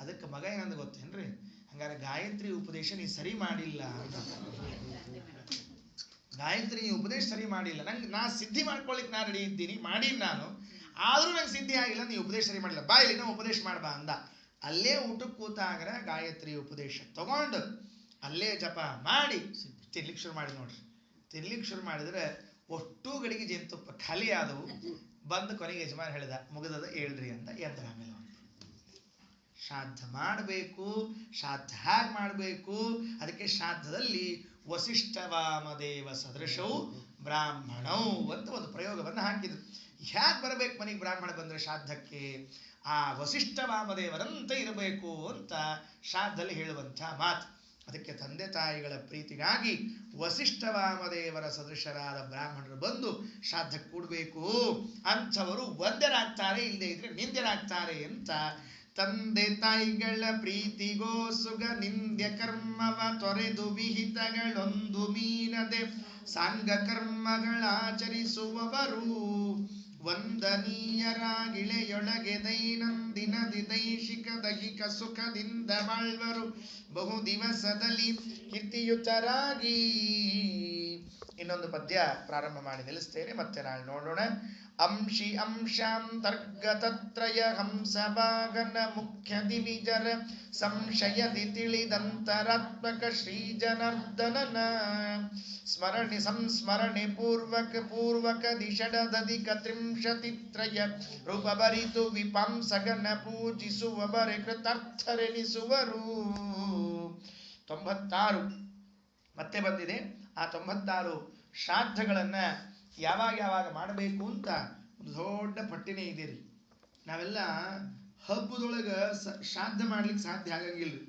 ಅದಕ್ಕೆ ಮಗ ಏನಂದ ಗೊತ್ತೇನ್ರಿ, ಹಂಗಾರೆ ಗಾಯತ್ರಿ ಉಪದೇಶ ನೀ ಸರಿ ಮಾಡಿಲ್ಲ ಅಂತ. ಗಾಯತ್ರಿ ಉಪದೇಶ ಸರಿ ಮಾಡಿಲ್ಲ, ನಾ ಸಿದ್ಧಿ ಮಾಡ್ಕೊಳ್ಳಿಕ್ಕೆ ನಾ ರೆಡಿ ಇದ್ದೀನಿ, ಮಾಡೀನಿ ನಾನು, ಆದ್ರೂ ನಂಗೆ ಸಿದ್ಧಿ ಆಗಿಲ್ಲ, ನೀ ಉಪದೇಶ ಸರಿ ಮಾಡಿಲ್ಲ, ಬಾ ಇಲ್ಲಿ ನಾವು ಉಪದೇಶ ಮಾಡ್ಬಾ ಅಂದ. ಅಲ್ಲೇ ಊಟಕ್ಕೆ ಕೂತಾಗ್ರ ಗಾಯತ್ರಿ ಉಪದೇಶ ತಗೊಂಡು ಅಲ್ಲೇ ಜಪ ಮಾಡಿ ತಿನ್ಲಿಕ್ಕೆ ಶುರು ಮಾಡಿ ನೋಡ್ರಿ. ತಿನ್ಲಿಕ್ಕೆ ಶುರು ಮಾಡಿದ್ರೆ ಒಟ್ಟು ಗಡಿಗೆ ಜೇನುತುಪ್ಪ ಖಾಲಿ ಆದವು. ಬಂದು ಕೊನೆಗೆ ಯಜಮಾನ್ ಹೇಳಿದ, ಮುಗಿದದ ಹೇಳ್ರಿ ಅಂತ ಎದ್ರ. ಆಮೇಲೆ ಶ್ರಾದ್ದ ಮಾಡಬೇಕು. ಶ್ರಾದ್ದ ಹೇಗೆ ಮಾಡಬೇಕು? ಅದಕ್ಕೆ ಶ್ರಾದ್ದದಲ್ಲಿ ವಸಿಷ್ಠ ವಾಮದೇವ ಸದೃಶವು ಬ್ರಾಹ್ಮಣವು ಅಂತ ಒಂದು ಪ್ರಯೋಗವನ್ನು ಹಾಕಿದ್ರು. ಹ್ಯಾಕ್ ಬರಬೇಕು ಮನೆಗೆ ಬ್ರಾಹ್ಮಣ ಬಂದ್ರೆ ಶ್ರಾದ್ದಕ್ಕೆ? ಆ ವಸಿಷ್ಠ ವಾಮದೇವರಂತೆ ಇರಬೇಕು ಅಂತ ಶ್ರಾದ್ದದಲ್ಲಿ ಹೇಳುವಂಥ ಮಾತು. ಅದಕ್ಕೆ ತಂದೆ ತಾಯಿಗಳ ಪ್ರೀತಿಗಾಗಿ ವಸಿಷ್ಠ ವಾಮದೇವರ ಸದೃಶರಾದ ಬ್ರಾಹ್ಮಣರು ಬಂದು ಶ್ರಾದ್ದಕ್ಕೆ ಕೂಡಬೇಕು. ಅಂಥವರು ವಂದ್ಯರಾಗ್ತಾರೆ, ಇಲ್ಲದೆ ಇದ್ರೆ ನಿಂದ್ಯರಾಗ್ತಾರೆ ಅಂತ ತಂದೆ ತಾಯಿಗಳ ಪ್ರೀತಿಗೋ ಸುಗ ನಿಂದ್ಯ ಕರ್ಮವ ತೊರೆದು ವಿಹಿತಗಳೊಂದು ಮೀನದೆ ಸಾಂಗ ಕರ್ಮಗಳಾಚರಿಸುವವರು ವಂದನೀಯರಾಗಿಳೆಯೊಳಗೆ ದೈನಂದಿನದಿ ದೈಶಿಕ ದೈಹಿಕ ಸುಖದಿಂದ ಬಾಳ್ವರು ಬಹು ದಿವಸದಲ್ಲಿ ಕೀರ್ತಿಯುತರಾಗಿ. ಇನ್ನೊಂದು ಪದ್ಯ ಪ್ರಾರಂಭ ಮಾಡಿ ನಿಲ್ಲಿಸ್ತೇನೆ, ಮತ್ತೆ ನಾಳೆ ನೋಡೋಣ. ಅಂಶಿ ಅಂಶಾಂತರ್ಗತತ್ರಯ ಹಂಸಭಾಗನ ಮುಖ್ಯ ದಿವಿಜರ ಸಂಶಯದಿ ತಿಳಿದಂತರಾತ್ಮಕ ಶ್ರೀ ಜನಾರ್ದನನ ಸ್ಮರಣೆ ಸಂಸ್ಮರಣೆ ಪೂರ್ವಕ ದಿಷಡದಧಿಕ ತ್ರಿಂಶತಿತ್ರಯ ರೂಪ ಬರಿತು ವಿಪಾಂಸಗನ ಪೂಜಿಸುವವರೆ ಕೃತಾರ್ಥರೆನಿಸುವರು. 96 ಮತ್ತೆ ಬಂದಿದೆ. ಆ 96 ಶ್ರಾದ್ದಗಳನ್ನ ಯಾವಾಗ ಮಾಡಬೇಕು ಅಂತ ಒಂದು ದೊಡ್ಡ ಪಟ್ಟಿನೇ ಇದೆ ರೀ. ನಾವೆಲ್ಲ ಹಬ್ಬದೊಳಗೆ ಶ್ರಾದ್ದ ಮಾಡ್ಲಿಕ್ಕೆ ಸಾಧ್ಯ ಆಗಂಗಿಲ್ರಿ.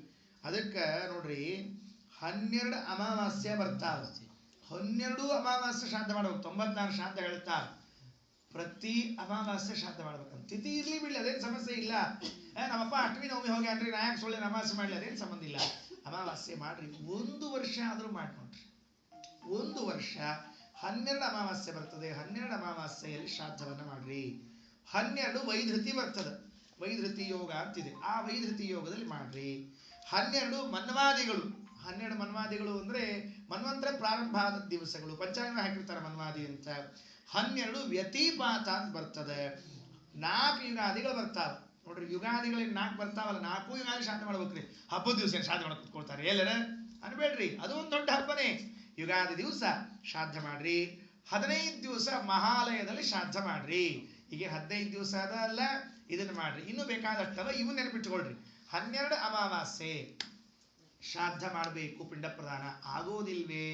ಅದಕ್ಕೆ ನೋಡ್ರಿ 12 ಅಮಾವಾಸ್ಯ ಬರ್ತಾವ. 12 ಅಮಾವಾಸ್ಯ ಶ್ರಾದ್ದ ಮಾಡ್ಬೇಕು. 94 ಶ್ರಾದ್ದ ಹೇಳ್ತಾರ. ಪ್ರತಿ ಅಮಾವಾಸ್ಯ ಶ್ರಾದ್ದ ಮಾಡ್ಬೇಕಂತ. ತಿಥಿ ಇರ್ಲಿ ಬಿಡ್ಲಿ ಅದೇನು ಸಮಸ್ಯೆ ಇಲ್ಲ. ನಮ್ಮಪ್ಪ ಅಷ್ಟಮಿ ನವಮಿ ಹೋಗಿ ಅನ್ರಿ ನಾ ಯಾಕೆ ಸುಳ್ಳೆ ಅಮಾವಾಸ್ಯೆ ಮಾಡ್ಲಿ, ಅದೇನು ಸಂಬಂಧ ಇಲ್ಲ. ಅಮಾವಾಸ್ಯೆ ಮಾಡ್ರಿ, 1 ವರ್ಷ ಆದ್ರೂ ಮಾಡಿ ನೋಡ್ರಿ. 1 ವರ್ಷ 12 ಅಮಾವಾಸ್ಯೆ ಬರ್ತದೆ. 12 ಅಮಾವಾಸ್ಯೆಯಲ್ಲಿ ಶ್ರಾದ್ದವನ್ನ ಮಾಡ್ರಿ. 12 ವೈಧೃತಿ ಬರ್ತದೆ. ವೈಧೃತಿ ಯೋಗ ಅಂತಿದೆ. ಆ ವೈಧೃತಿ ಯೋಗದಲ್ಲಿ ಮಾಡ್ರಿ. 12 ಮನ್ವಾದಿಗಳು. 12 ಮನ್ವಾದಿಗಳು ಅಂದ್ರೆ ಮನ್ವಂತರ ಪ್ರಾರಂಭ ಆದ ದಿವಸಗಳು. ಪಂಚಾಂಗ ಹಾಕಿರ್ತಾರೆ ಮನ್ವಾದಿ ಅಂತ. 12 ವ್ಯತಿಪಾತ ಅಂತ ಬರ್ತದೆ. 4 ಯುಗಾದಿಗಳು ಬರ್ತಾವ ನೋಡ್ರಿ. ಯುಗಾದಿಗಳಿಗೆ 4 ಬರ್ತಾವಲ್ಲ, 4 ಯುಗಾದಿ ಶ್ರಾದ್ದ ಮಾಡ್ಬೇಕ್ರಿ. ಹಬ್ಬದ ದಿವಸ ಶ್ರಾದ್ದ ಮಾಡಕ್ ಕೂತ್ಕೊಳ್ತಾರೆ ಎಲ್ಲರ ಅನ್ಬೇಡ್ರಿ, ಅದು ಒಂದು ದೊಡ್ಡ ಹಬ್ಬನೇ. ಯುಗಾದಿ ದಿವಸ ಶ್ರಾದ್ದ ಮಾಡ್ರಿ. 15 ದಿವಸ ಮಹಾಲಯದಲ್ಲಿ ಶ್ರಾದ್ದ ಮಾಡ್ರಿ. ಈಗ 15 ದಿವಸ ಅಲ್ಲ, ಇದನ್ನ ಮಾಡ್ರಿ. ಇನ್ನು ಬೇಕಾದಷ್ಟವ, ಇವು ನೆನಪಿಟ್ಕೊಳ್ರಿ. 12 ಅಮಾವಾಸ್ಯೆ ಶ್ರಾದ್ದ ಮಾಡಬೇಕು. ಪಿಂಡ ಪ್ರದಾನ ಆಗೋದಿಲ್ವೇ?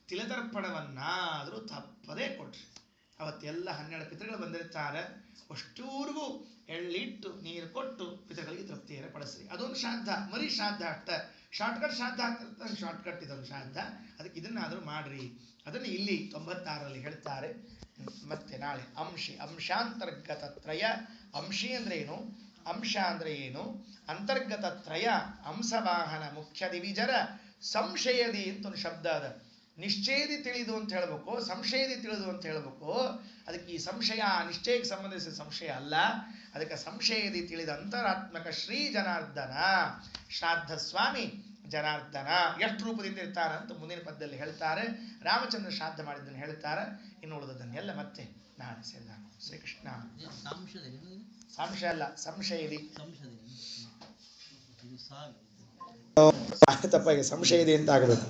ತಿಲತರ್ಪಣವನ್ನಾದರೂ ತಪ್ಪದೇ ಕೊಟ್ರಿ. ಅವತ್ತೆಲ್ಲ 12 ಪಿತೃಗಳು ಬಂದಿರ್ತಾರೆ. ಅಷ್ಟೂರಿಗೂ ಎಳ್ಳಿಟ್ಟು ನೀರು ಕೊಟ್ಟು ಪಿತೃಗಳಿಗೆ ತೃಪ್ತಿಯನ್ನು ಪಡಿಸ್ರಿ. ಅದೊಂದು ಶ್ರಾದ್ದ, ಮರಿ ಶ್ರಾದ್ದ ಅಷ್ಟ. ಶಾರ್ಟ್ಕಟ್ ಶ್ರಾದ್ದ ಆಗ್ತಿರ್ತಾರೆ, ಶಾರ್ಟ್ಕಟ್ ಇದೊಂದು ಶ್ರಾದ್ದ. ಅದಕ್ಕೆ ಇದನ್ನಾದರೂ ಮಾಡ್ರಿ. ಅದನ್ನು ಇಲ್ಲಿ 96ರಲ್ಲಿ ಹೇಳ್ತಾರೆ. ಮತ್ತೆ ನಾಳೆ ಅಂಶಿ ಅಂಶಾಂತರ್ಗತ ತ್ರಯ. ಅಂಶಿ ಅಂದ್ರೆ ಏನು? ಅಂಶ ಅಂದ್ರೆ ಏನು? ಅಂತರ್ಗತ ತ್ರಯ ಅಂಶವಾಹನ ಮುಖ್ಯ ದಿವಿಜರ ಸಂಶಯದಿ ಅಂತ ಒಂದು ಶಬ್ದ ಅದ. ನಿಶ್ಚಯದಿ ತಿಳಿದು ಅಂತ ಹೇಳ್ಬೇಕು, ಸಂಶಯದಿ ತಿಳಿದು ಅಂತ ಹೇಳ್ಬೇಕು. ಅದಕ್ಕೆ ಈ ಸಂಶಯ ನಿಶ್ಚಯಕ್ಕೆ ಸಂಬಂಧಿಸಿದ ಸಂಶಯ ಅಲ್ಲ. ಅದಕ್ಕೆ ಸಂಶಯದಿ ತಿಳಿದ ಅಂತರಾತ್ಮಕ ಶ್ರೀ ಜನಾರ್ದನ ಶ್ರಾದ್ದ ಸ್ವಾಮಿ ಜನಾರ್ದನ ಎಷ್ಟು ರೂಪದಿಂದ ಇರ್ತಾರ ಅಂತ ಮುಂದಿನ ಪದ್ಯದಲ್ಲಿ ಹೇಳ್ತಾರೆ. ರಾಮಚಂದ್ರ ಶ್ರಾದ್ದ ಮಾಡಿದ್ದನ್ನು ಹೇಳ್ತಾರೆ. ಇನ್ನು ಉಳಿದದನ್ನೆಲ್ಲ ಮತ್ತೆ ನಾಳೆ ಸೇರಿದ. ಶ್ರೀಕೃಷ್ಣ. ಸಂಶಯ ಅಲ್ಲ, ಸಂಶಯದಿ. ತಪ್ಪಾಗಿ ಸಂಶಯದಿ ಅಂತ ಆಗಬೇಕು.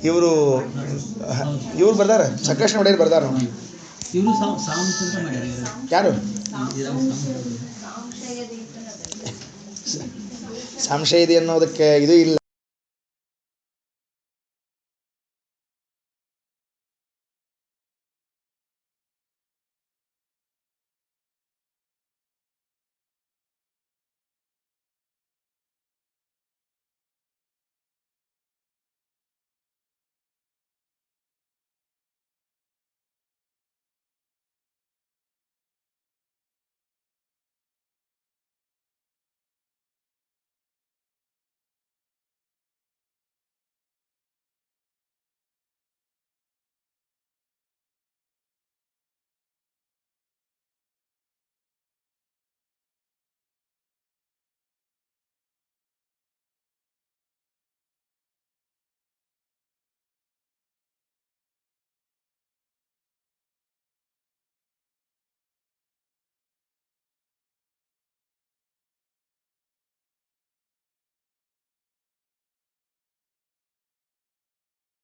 ಇವರು ಬರ್ದಾರ, ಸಂಕೃಷ್ಣ ಒಡೆಯರ್ ಬರ್ದಾರ. ಯಾರು? ಸಂಶಯದಿ ಅನ್ನೋದಕ್ಕೆ ಇದು ಇಲ್ಲ.